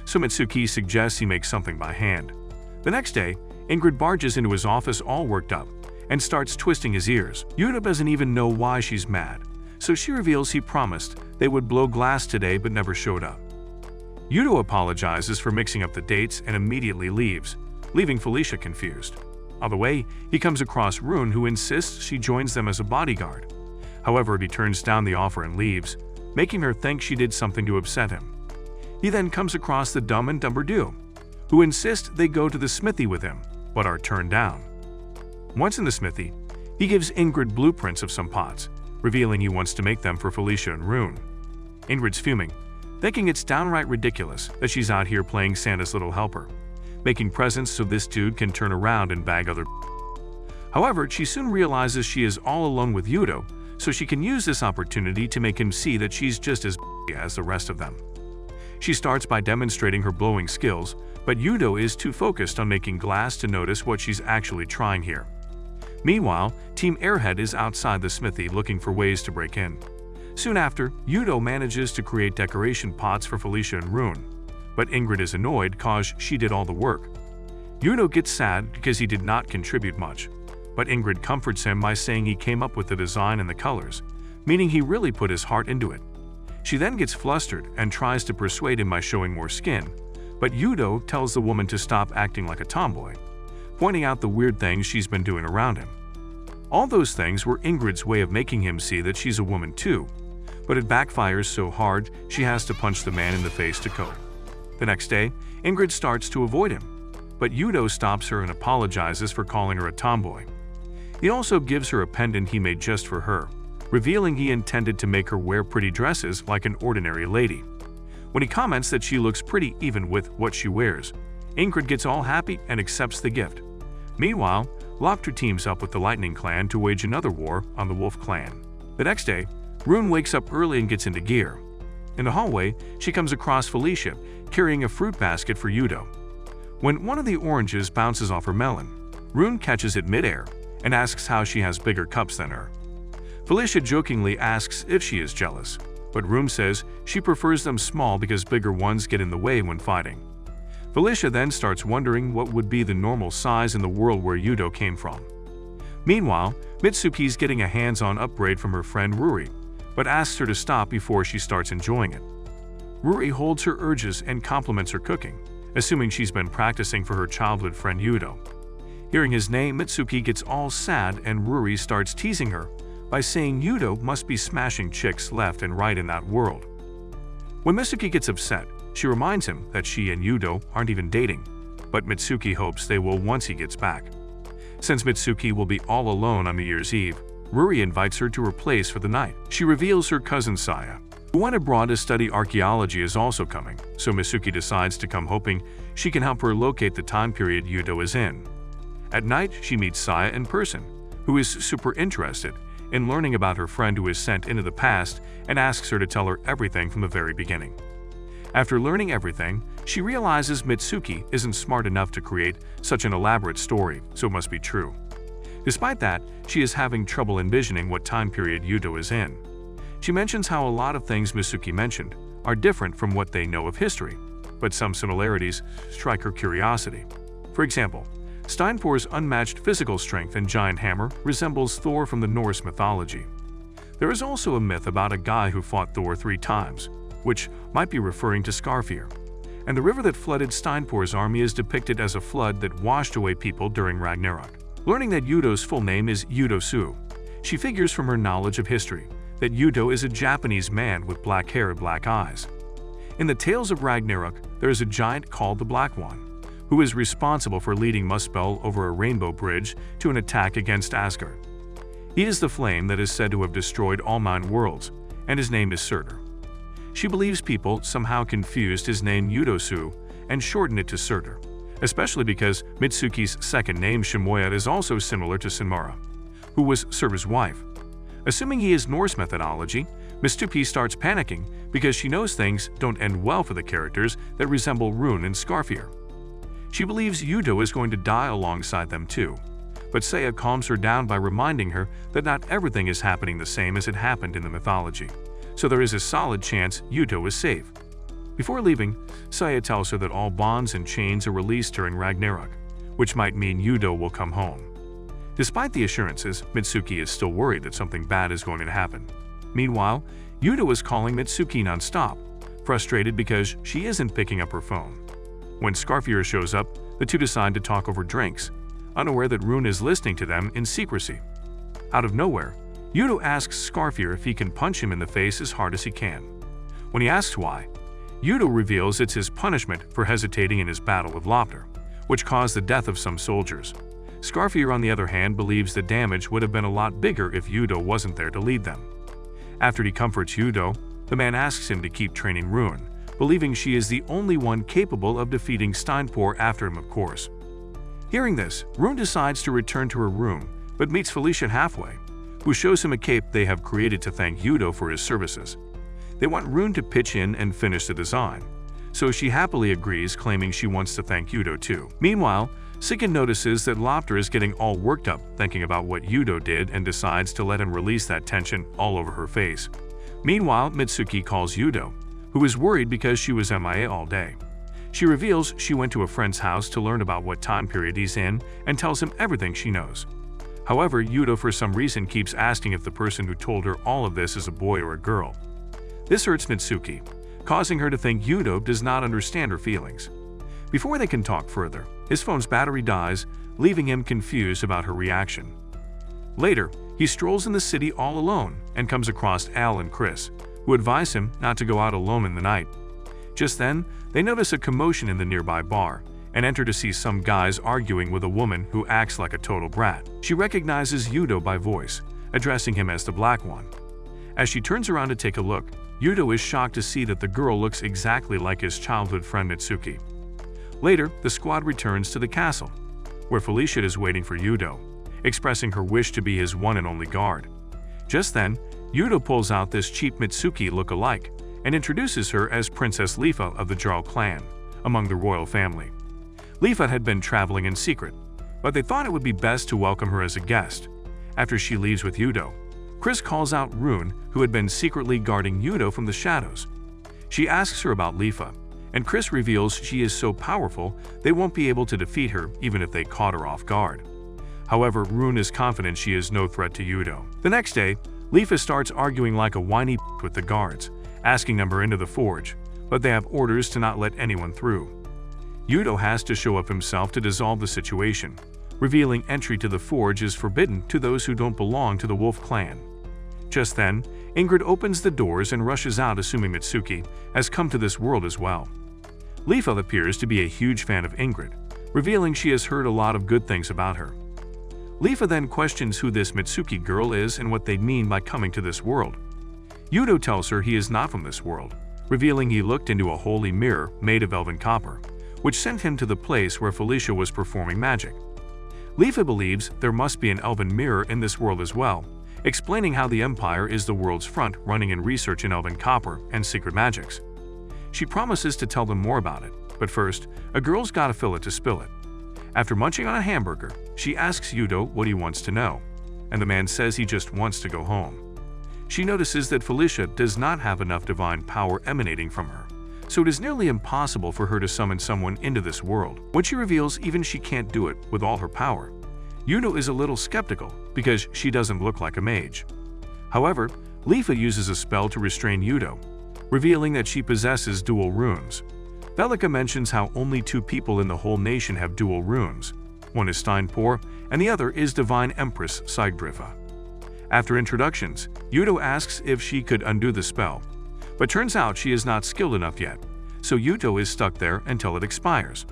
so Mitsuki suggests he makes something by hand. The next day, Ingrid barges into his office all worked up and starts twisting his ears. Yudo doesn't even know why she's mad, so she reveals he promised they would blow glass today but never showed up. Yudo apologizes for mixing up the dates and immediately leaves, leaving Felicia confused. On the way, he comes across Rune, who insists she joins them as a bodyguard. However, he turns down the offer and leaves, making her think she did something to upset him. He then comes across the Dumb and Dumber Do, who insist they go to the smithy with him, but are turned down. Once in the smithy, he gives Ingrid blueprints of some pots, revealing he wants to make them for Felicia and Rune. Ingrid's fuming, thinking it's downright ridiculous that she's out here playing Santa's little helper, making presents so this dude can turn around and bag other. However, she soon realizes she is all alone with Yudo, so she can use this opportunity to make him see that she's just as the rest of them. She starts by demonstrating her blowing skills, but Yudo is too focused on making glass to notice what she's actually trying here. Meanwhile, Team Airhead is outside the smithy looking for ways to break in. Soon after, Yudo manages to create decoration pots for Felicia and Rune, but Ingrid is annoyed cause she did all the work. Yudo gets sad because he did not contribute much, but Ingrid comforts him by saying he came up with the design and the colors, meaning he really put his heart into it. She then gets flustered and tries to persuade him by showing more skin, but Yudo tells the woman to stop acting like a tomboy, pointing out the weird things she's been doing around him. All those things were Ingrid's way of making him see that she's a woman too, but it backfires so hard she has to punch the man in the face to cope. The next day, Ingrid starts to avoid him, but Yudo stops her and apologizes for calling her a tomboy. He also gives her a pendant he made just for her, revealing he intended to make her wear pretty dresses like an ordinary lady. When he comments that she looks pretty even with what she wears, Ingrid gets all happy and accepts the gift. Meanwhile, Loctor teams up with the Lightning Clan to wage another war on the Wolf Clan. The next day, Rune wakes up early and gets into gear. In the hallway, she comes across Felicia, carrying a fruit basket for Yudo. When one of the oranges bounces off her melon, Rune catches it midair and asks how she has bigger cups than her. Felicia jokingly asks if she is jealous, but Rune says she prefers them small because bigger ones get in the way when fighting. Felicia then starts wondering what would be the normal size in the world where Yudo came from. Meanwhile, Mitsuki's getting a hands-on upgrade from her friend Ruri, but asks her to stop before she starts enjoying it. Ruri holds her urges and compliments her cooking, assuming she's been practicing for her childhood friend Yudo. Hearing his name, Mitsuki gets all sad and Ruri starts teasing her by saying Yudo must be smashing chicks left and right in that world. When Mitsuki gets upset, she reminds him that she and Yudo aren't even dating, but Mitsuki hopes they will once he gets back. Since Mitsuki will be all alone on New Year's Eve, Ruri invites her to her place for the night. She reveals her cousin Saya, who went abroad to study archaeology, is also coming, so Mitsuki decides to come hoping she can help her locate the time period Yudo is in. At night, she meets Saya in person, who is super interested in learning about her friend who is sent into the past and asks her to tell her everything from the very beginning. After learning everything, she realizes Mitsuki isn't smart enough to create such an elaborate story, so it must be true. Despite that, she is having trouble envisioning what time period Yudo is in. She mentions how a lot of things Mitsuki mentioned are different from what they know of history, but some similarities strike her curiosity. For example, Steinpor's unmatched physical strength and giant hammer resembles Thor from the Norse mythology. There is also a myth about a guy who fought Thor 3 times, which might be referring to Skarfir. And the river that flooded Steinpor's army is depicted as a flood that washed away people during Ragnarok. Learning that Yudo's full name is Yudo Su, she figures from her knowledge of history that Yudo is a Japanese man with black hair and black eyes. In the Tales of Ragnarok, there is a giant called the Black One, who is responsible for leading Muspel over a rainbow bridge to an attack against Asgard. He is the flame that is said to have destroyed all 9 worlds, and his name is Surtur. She believes people somehow confused his name Yudosu and shortened it to Surtur, especially because Mitsuki's second name Shimoya is also similar to Sinmara, who was Surtur's wife. Assuming he is Norse methodology, Mitsuki starts panicking because she knows things don't end well for the characters that resemble Rune and Skarfir. She believes Yudo is going to die alongside them too, but Saya calms her down by reminding her that not everything is happening the same as it happened in the mythology, so there is a solid chance Yudo is safe. Before leaving, Saya tells her that all bonds and chains are released during Ragnarok, which might mean Yudo will come home. Despite the assurances, Mitsuki is still worried that something bad is going to happen. Meanwhile, Yudo is calling Mitsuki non-stop, frustrated because she isn't picking up her phone. When Skarfir shows up, the two decide to talk over drinks, unaware that Rune is listening to them in secrecy. Out of nowhere, Yudo asks Skarfir if he can punch him in the face as hard as he can. When he asks why, Yudo reveals it's his punishment for hesitating in his battle with Lopter, which caused the death of some soldiers. Skarfir, on the other hand, believes the damage would have been a lot bigger if Yudo wasn't there to lead them. After he comforts Yudo, the man asks him to keep training Rune, believing she is the only one capable of defeating Steinpor after him, of course. Hearing this, Rune decides to return to her room, but meets Felicia halfway, who shows him a cape they have created to thank Yudo for his services. They want Rune to pitch in and finish the design, so she happily agrees, claiming she wants to thank Yudo too. Meanwhile, Sigyn notices that Lopter is getting all worked up thinking about what Yudo did and decides to let him release that tension all over her face. Meanwhile, Mitsuki calls Yudo, who is worried because she was MIA all day. She reveals she went to a friend's house to learn about what time period he's in and tells him everything she knows. However, Yudo for some reason keeps asking if the person who told her all of this is a boy or a girl. This hurts Mitsuki, causing her to think Yudo does not understand her feelings. Before they can talk further, his phone's battery dies, leaving him confused about her reaction. Later, he strolls in the city all alone and comes across Al and Chris, who advise him not to go out alone in the night. Just then, they notice a commotion in the nearby bar and enter to see some guys arguing with a woman who acts like a total brat. She recognizes Yudo by voice, addressing him as the Black One. As she turns around to take a look, Yudo is shocked to see that the girl looks exactly like his childhood friend Mitsuki. Later, the squad returns to the castle, where Felicia is waiting for Yudo, expressing her wish to be his one and only guard. Just then, Yudo pulls out this cheap Mitsuki look-alike and introduces her as Princess Lifa of the Jarl clan, among the royal family. Lifa had been traveling in secret, but they thought it would be best to welcome her as a guest. After she leaves with Yudo, Chris calls out Rune, who had been secretly guarding Yudo from the shadows. She asks her about Lifa, and Chris reveals she is so powerful they won't be able to defeat her even if they caught her off guard. However, Rune is confident she is no threat to Yudo. The next day, Leafa starts arguing like a whiny with the guards, asking them into the forge, but they have orders to not let anyone through. Yudo has to show up himself to dissolve the situation, revealing entry to the forge is forbidden to those who don't belong to the Wolf clan. Just then, Ingrid opens the doors and rushes out, assuming Mitsuki has come to this world as well. Leafa appears to be a huge fan of Ingrid, revealing she has heard a lot of good things about her. Leafa then questions who this Mitsuki girl is and what they mean by coming to this world. Yudo tells her he is not from this world, revealing he looked into a holy mirror made of elven copper, which sent him to the place where Felicia was performing magic. Leafa believes there must be an elven mirror in this world as well, explaining how the Empire is the world's front running in research in elven copper and secret magics. She promises to tell them more about it, but first, a girl's gotta fill it to spill it. After munching on a hamburger, she asks Yudo what he wants to know, and the man says he just wants to go home. She notices that Felicia does not have enough divine power emanating from her, so it is nearly impossible for her to summon someone into this world. When she reveals even she can't do it with all her power, Yudo is a little skeptical because she doesn't look like a mage. However, Leafa uses a spell to restrain Yudo, revealing that she possesses dual runes. Velika mentions how only 2 people in the whole nation have dual runes. One is Steinpor, and the other is Divine Empress Sigdrifa. After introductions, Yudo asks if she could undo the spell, but turns out she is not skilled enough yet, so Yudo is stuck there until it expires.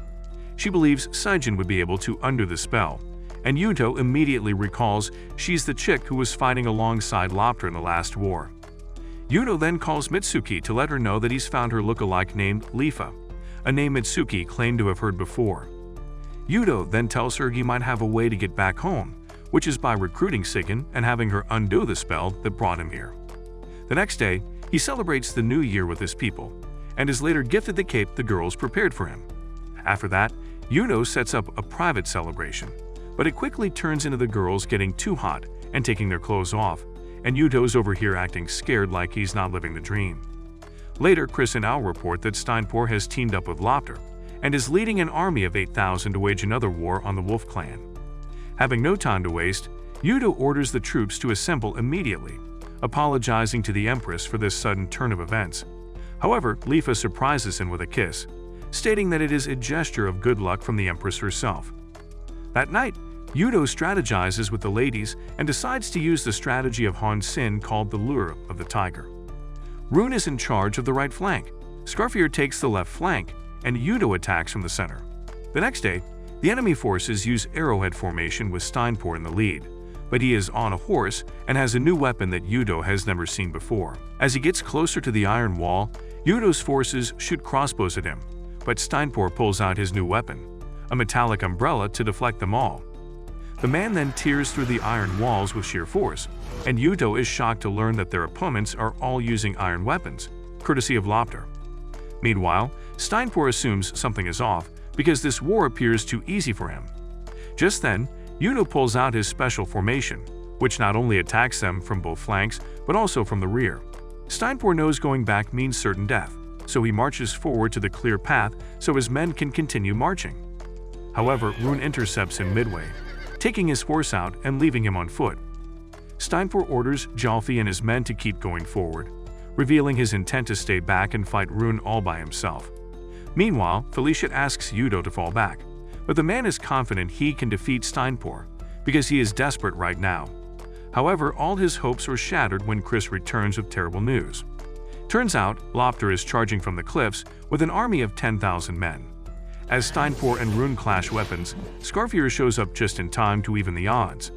She believes Saijin would be able to undo the spell, and Yudo immediately recalls she's the chick who was fighting alongside Lopter in the last war. Yudo then calls Mitsuki to let her know that he's found her look-alike named Leafa, a name Mitsuki claimed to have heard before. Yudo then tells her he might have a way to get back home, which is by recruiting Sigyn and having her undo the spell that brought him here. The next day, he celebrates the new year with his people, and is later gifted the cape the girls prepared for him. After that, Yudo sets up a private celebration, but it quickly turns into the girls getting too hot and taking their clothes off, and Yudo's over here acting scared like he's not living the dream. Later, Chris and Al report that Steinpor has teamed up with Lopter and is leading an army of 8,000 to wage another war on the Wolf clan. Having no time to waste, Yudo orders the troops to assemble immediately, apologizing to the Empress for this sudden turn of events. However, Leafa surprises him with a kiss, stating that it is a gesture of good luck from the Empress herself. That night, Yudo strategizes with the ladies and decides to use the strategy of Han Sin called the Lure of the Tiger. Rune is in charge of the right flank, Scarfier takes the left flank, and Yudo attacks from the center. The next day, the enemy forces use arrowhead formation with Steinpor in the lead, but he is on a horse and has a new weapon that Yudo has never seen before. As he gets closer to the iron wall, Yudo's forces shoot crossbows at him, but Steinpor pulls out his new weapon, a metallic umbrella, to deflect them all. The man then tears through the iron walls with sheer force, and Yudo is shocked to learn that their opponents are all using iron weapons, courtesy of Lopter. Meanwhile, Steinpor assumes something is off because this war appears too easy for him. Just then, Yudo pulls out his special formation, which not only attacks them from both flanks but also from the rear. Steinpor knows going back means certain death, so he marches forward to the clear path so his men can continue marching. However, Rune intercepts him midway, taking his horse out and leaving him on foot. Steinpor orders Jalfi and his men to keep going forward, revealing his intent to stay back and fight Rune all by himself. Meanwhile, Felicia asks Yudo to fall back, but the man is confident he can defeat Steinpor because he is desperate right now. However, all his hopes are shattered when Chris returns with terrible news. Turns out, Lopter is charging from the cliffs with an army of 10,000 men. As Steinpor and Rune clash weapons, Scarfier shows up just in time to even the odds.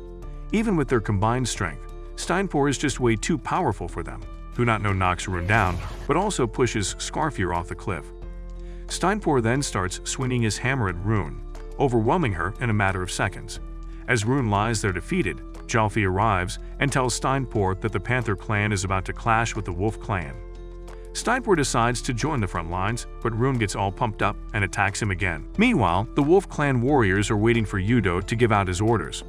Even with their combined strength, Steinpor is just way too powerful for them, who not only knocks Rune down, but also pushes Scarfier off the cliff. Steinpor then starts swinging his hammer at Rune, overwhelming her in a matter of seconds. As Rune lies there defeated, Jalfi arrives and tells Steinpor that the Panther clan is about to clash with the Wolf clan. Steinpor decides to join the front lines, but Rune gets all pumped up and attacks him again. Meanwhile, the Wolf clan warriors are waiting for Yudo to give out his orders.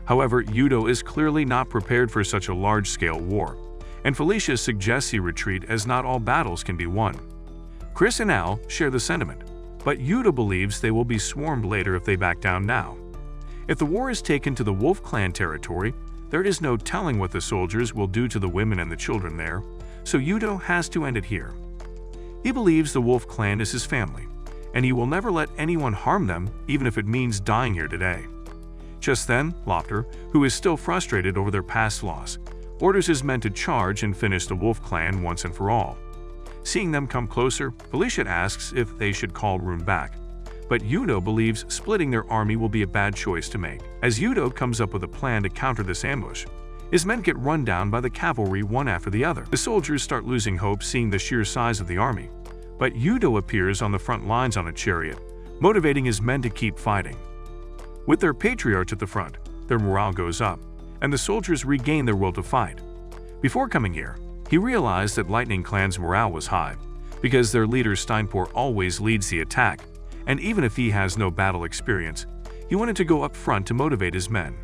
However, Yudo is clearly not prepared for such a large-scale war, and Felicia suggests he retreat as not all battles can be won. Chris and Al share the sentiment, but Yudo believes they will be swarmed later if they back down now. If the war is taken to the Wolf Clan territory, there is no telling what the soldiers will do to the women and the children there, so Yudo has to end it here. He believes the Wolf Clan is his family, and he will never let anyone harm them, even if it means dying here today. Just then, Lopter, who is still frustrated over their past loss, orders his men to charge and finish the Wolf Clan once and for all. Seeing them come closer, Felicia asks if they should call Rune back, but Yudo believes splitting their army will be a bad choice to make. As Yudo comes up with a plan to counter this ambush, his men get run down by the cavalry one after the other. The soldiers start losing hope seeing the sheer size of the army, but Yudo appears on the front lines on a chariot, motivating his men to keep fighting. With their patriarch at the front, their morale goes up, and the soldiers regain their will to fight. Before coming here, he realized that Lightning Clan's morale was high, because their leader Steinpor always leads the attack, and even if he has no battle experience, he wanted to go up front to motivate his men.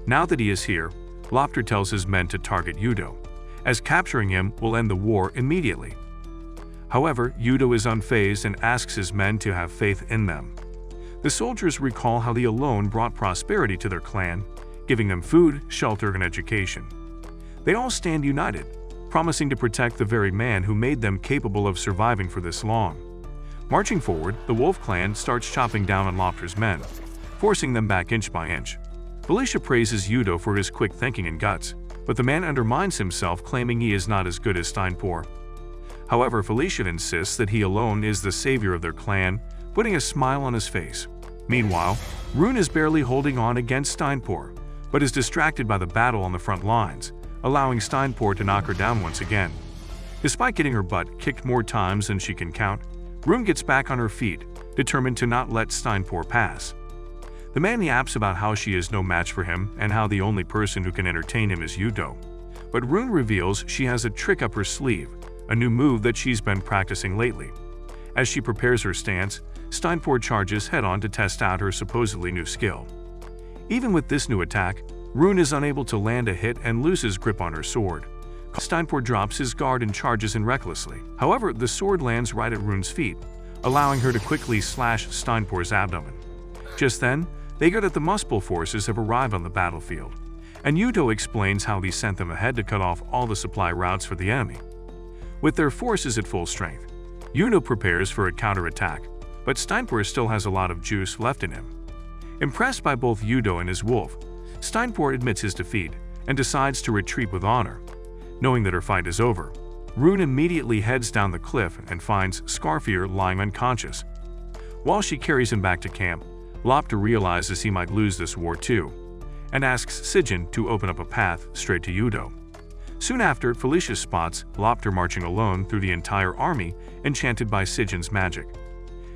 Now that he is here, Lopter tells his men to target Yudo, as capturing him will end the war immediately. However, Yudo is unfazed and asks his men to have faith in them. The soldiers recall how he alone brought prosperity to their clan, giving them food, shelter, and education. They all stand united, promising to protect the very man who made them capable of surviving for this long. Marching forward, the Wolf Clan starts chopping down on Lopter's men, forcing them back inch by inch. Felicia praises Yudo for his quick thinking and guts, but the man undermines himself, claiming he is not as good as Steinpor. However, Felicia insists that he alone is the savior of their clan, putting a smile on his face. Meanwhile, Rune is barely holding on against Steinpor, but is distracted by the battle on the front lines, allowing Steinpor to knock her down once again. Despite getting her butt kicked more times than she can count, Rune gets back on her feet, determined to not let Steinpor pass. The man yaps about how she is no match for him and how the only person who can entertain him is Yudo. But Rune reveals she has a trick up her sleeve, a new move that she's been practicing lately. As she prepares her stance, Steinpor charges head-on to test out her supposedly new skill. Even with this new attack, Rune is unable to land a hit and loses grip on her sword. Steinpor drops his guard and charges in recklessly. However, the sword lands right at Rune's feet, allowing her to quickly slash Steinpor's abdomen. Just then, they hear that the Muspel forces have arrived on the battlefield, and Yudo explains how he sent them ahead to cut off all the supply routes for the enemy. With their forces at full strength, Yudo prepares for a counterattack, but Steinpor still has a lot of juice left in him. Impressed by both Yudo and his wolf, Steinpor admits his defeat and decides to retreat with honor. Knowing that her fight is over, Rune immediately heads down the cliff and finds Skarfir lying unconscious. While she carries him back to camp, Lopter realizes he might lose this war too, and asks Sigyn to open up a path straight to Yudo. Soon after, Felicia spots Lopter marching alone through the entire army, enchanted by Sigyn's magic.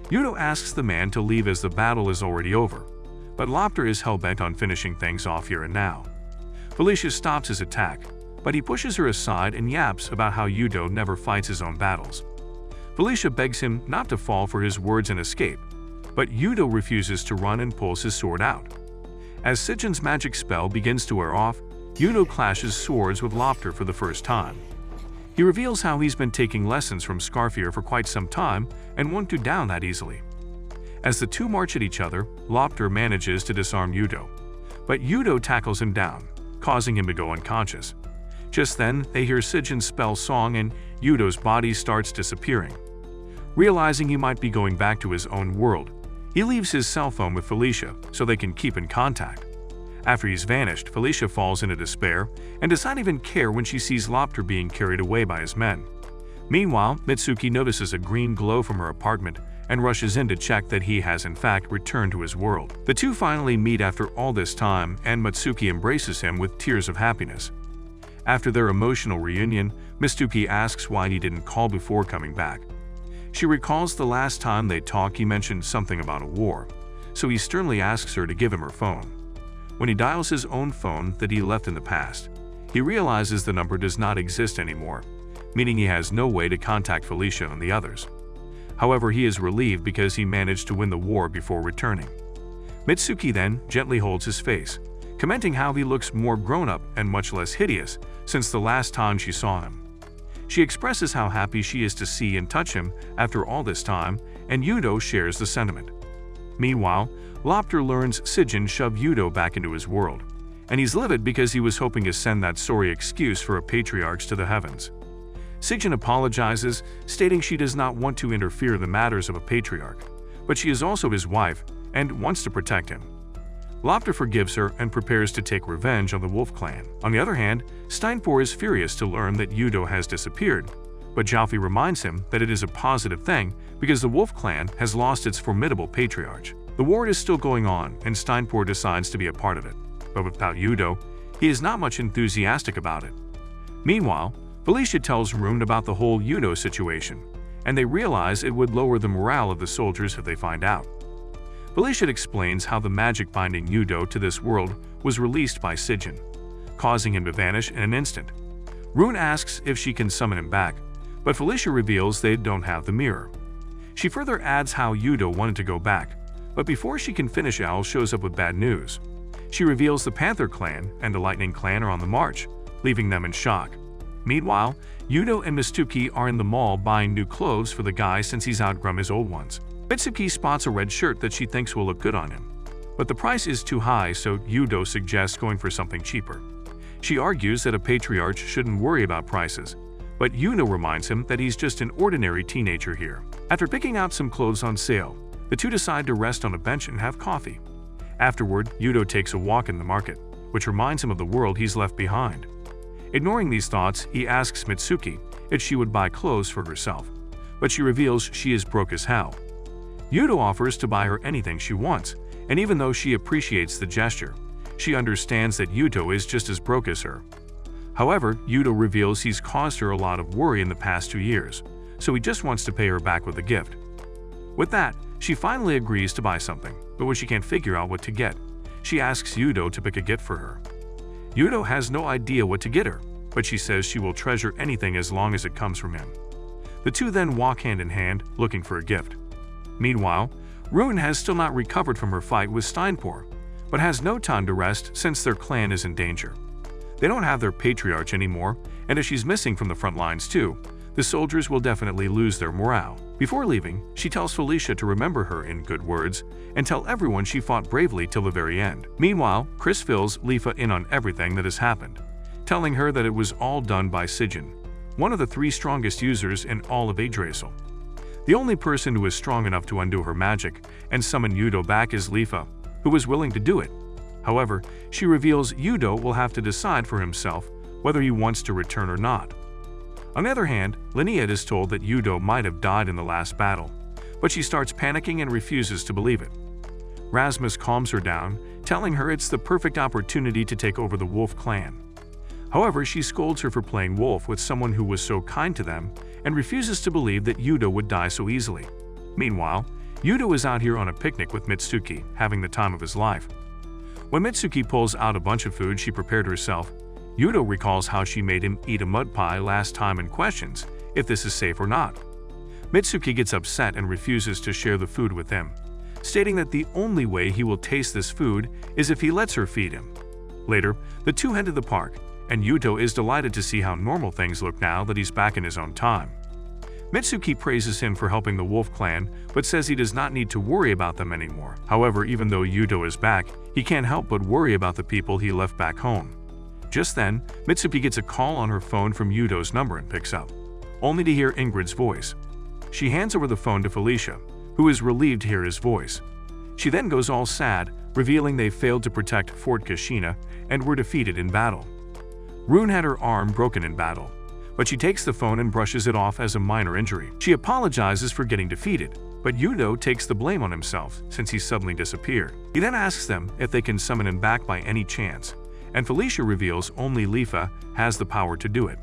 Yudo asks the man to leave as the battle is already over, but Lopter is hell-bent on finishing things off here and now. Felicia stops his attack, but he pushes her aside and yaps about how Yudo never fights his own battles. Felicia begs him not to fall for his words and escape, but Yudo refuses to run and pulls his sword out. As Sigyn's magic spell begins to wear off, Yudo clashes swords with Lopter for the first time. He reveals how he's been taking lessons from Skarfir for quite some time and won't go down that easily. As the two march at each other, Lopter manages to disarm Yudo, but Yudo tackles him down, causing him to go unconscious. Just then, they hear Sigyn's spell song and Yudo's body starts disappearing. Realizing he might be going back to his own world, he leaves his cell phone with Felicia so they can keep in contact. After he's vanished, Felicia falls into despair and does not even care when she sees Lopter being carried away by his men. Meanwhile, Mitsuki notices a green glow from her apartment and rushes in to check that he has in fact returned to his world. The two finally meet after all this time, and Mitsuki embraces him with tears of happiness. After their emotional reunion, Mitsuki asks why he didn't call before coming back. She recalls the last time they talked he mentioned something about a war, so he sternly asks her to give him her phone. When he dials his own phone that he left in the past, he realizes the number does not exist anymore, meaning he has no way to contact Felicia and the others. However, he is relieved because he managed to win the war before returning. Mitsuki then gently holds his face, commenting how he looks more grown-up and much less hideous since the last time she saw him. She expresses how happy she is to see and touch him after all this time, and Yudo shares the sentiment. Meanwhile, Lopter learns Sijin shoved Yudo back into his world, and he's livid because he was hoping to send that sorry excuse for a patriarch to the heavens. Sijin apologizes, stating she does not want to interfere in the matters of a patriarch, but she is also his wife and wants to protect him. Lopter forgives her and prepares to take revenge on the Wolf Clan. On the other hand, Steinfor is furious to learn that Yudo has disappeared, but Joffrey reminds him that it is a positive thing because the Wolf Clan has lost its formidable patriarch. The war is still going on, and Steinfor decides to be a part of it, but without Yudo, he is not much enthusiastic about it. Meanwhile, Felicia tells Rune about the whole Yudo situation, and they realize it would lower the morale of the soldiers if they find out. Felicia explains how the magic binding Yudo to this world was released by Sijin, causing him to vanish in an instant. Rune asks if she can summon him back, but Felicia reveals they don't have the mirror. She further adds how Yudo wanted to go back, but before she can finish, Owl shows up with bad news. She reveals the Panther Clan and the Lightning Clan are on the march, leaving them in shock. Meanwhile, Yudo and Mitsuki are in the mall buying new clothes for the guy since he's outgrown his old ones. Mitsuki spots a red shirt that she thinks will look good on him, but the price is too high, so Yudo suggests going for something cheaper. She argues that a patriarch shouldn't worry about prices, but Yudo reminds him that he's just an ordinary teenager here. After picking out some clothes on sale, the two decide to rest on a bench and have coffee. Afterward, Yudo takes a walk in the market, which reminds him of the world he's left behind. Ignoring these thoughts, he asks Mitsuki if she would buy clothes for herself, but she reveals she is broke as hell. Yudo offers to buy her anything she wants, and even though she appreciates the gesture, she understands that Yudo is just as broke as her. However, Yudo reveals he's caused her a lot of worry in the past 2 years, so he just wants to pay her back with a gift. With that, she finally agrees to buy something, but when she can't figure out what to get, she asks Yudo to pick a gift for her. Yudo has no idea what to get her, but she says she will treasure anything as long as it comes from him. The two then walk hand in hand, looking for a gift. Meanwhile, Rune has still not recovered from her fight with Steinfor, but has no time to rest since their clan is in danger. They don't have their patriarch anymore, and if she's missing from the front lines too, the soldiers will definitely lose their morale. Before leaving, she tells Felicia to remember her in good words and tell everyone she fought bravely till the very end. Meanwhile, Chris fills Lifa in on everything that has happened, telling her that it was all done by Sijin, one of the 3 strongest users in all of Yggdrasil. The only person who is strong enough to undo her magic and summon Yudo back is Lifa, who was willing to do it. However, she reveals Yudo will have to decide for himself whether he wants to return or not. On the other hand, Linnea is told that Yudo might have died in the last battle, but she starts panicking and refuses to believe it. Rasmus calms her down, telling her it's the perfect opportunity to take over the Wolf Clan. However, she scolds her for playing wolf with someone who was so kind to them and refuses to believe that Yudo would die so easily. Meanwhile, Yudo is out here on a picnic with Mitsuki, having the time of his life. When Mitsuki pulls out a bunch of food she prepared herself, Yudo recalls how she made him eat a mud pie last time and questions if this is safe or not. Mitsuki gets upset and refuses to share the food with him, stating that the only way he will taste this food is if he lets her feed him. Later, the two head to the park, and Yudo is delighted to see how normal things look now that he's back in his own time. Mitsuki praises him for helping the Wolf Clan, but says he does not need to worry about them anymore. However, even though Yudo is back, he can't help but worry about the people he left back home. Just then, Mitsuki gets a call on her phone from Yudo's number and picks up, only to hear Ingrid's voice. She hands over the phone to Felicia, who is relieved to hear his voice. She then goes all sad, revealing they failed to protect Fort Kashina and were defeated in battle. Rune had her arm broken in battle, but she takes the phone and brushes it off as a minor injury. She apologizes for getting defeated, but Yudo takes the blame on himself since he suddenly disappeared. He then asks them if they can summon him back by any chance, and Felicia reveals only Lifa has the power to do it.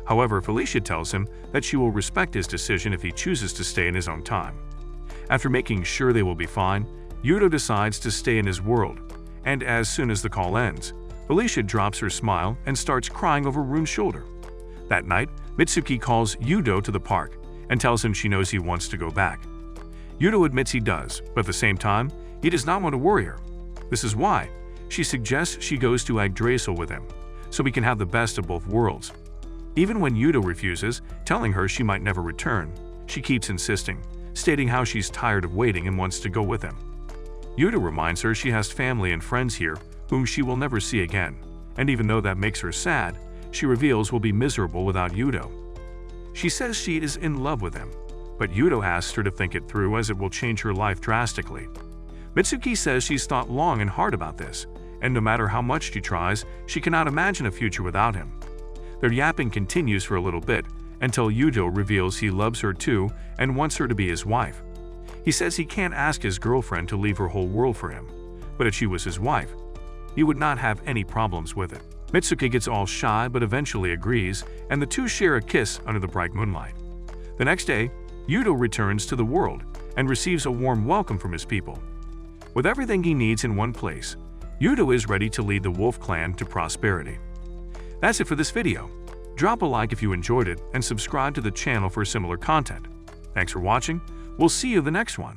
However, Felicia tells him that she will respect his decision if he chooses to stay in his own time. After making sure they will be fine, Yudo decides to stay in his world, and as soon as the call ends, Felicia drops her smile and starts crying over Rune's shoulder. That night, Mitsuki calls Yudo to the park and tells him she knows he wants to go back. Yudo admits he does, but at the same time, he does not want to worry her. This is why she suggests she goes to Yggdrasil with him, so he can have the best of both worlds. Even when Yudo refuses, telling her she might never return, she keeps insisting, stating how she's tired of waiting and wants to go with him. Yuta reminds her she has family and friends here whom she will never see again, and even though that makes her sad, she reveals will be miserable without Yuto. She says she is in love with him, but Yuto asks her to think it through as it will change her life drastically. Mitsuki says she's thought long and hard about this, and no matter how much she tries, she cannot imagine a future without him. Their yapping continues for a little bit, until Yuto reveals he loves her too and wants her to be his wife. He says he can't ask his girlfriend to leave her whole world for him, but if she was his wife, he would not have any problems with it. Mitsuki gets all shy but eventually agrees, and the two share a kiss under the bright moonlight. The next day, Yuto returns to the world and receives a warm welcome from his people. With everything he needs in one place, Yuto is ready to lead the Wolf Clan to prosperity. That's it for this video. Drop a like if you enjoyed it and subscribe to the channel for similar content. Thanks for watching. We'll see you in the next one.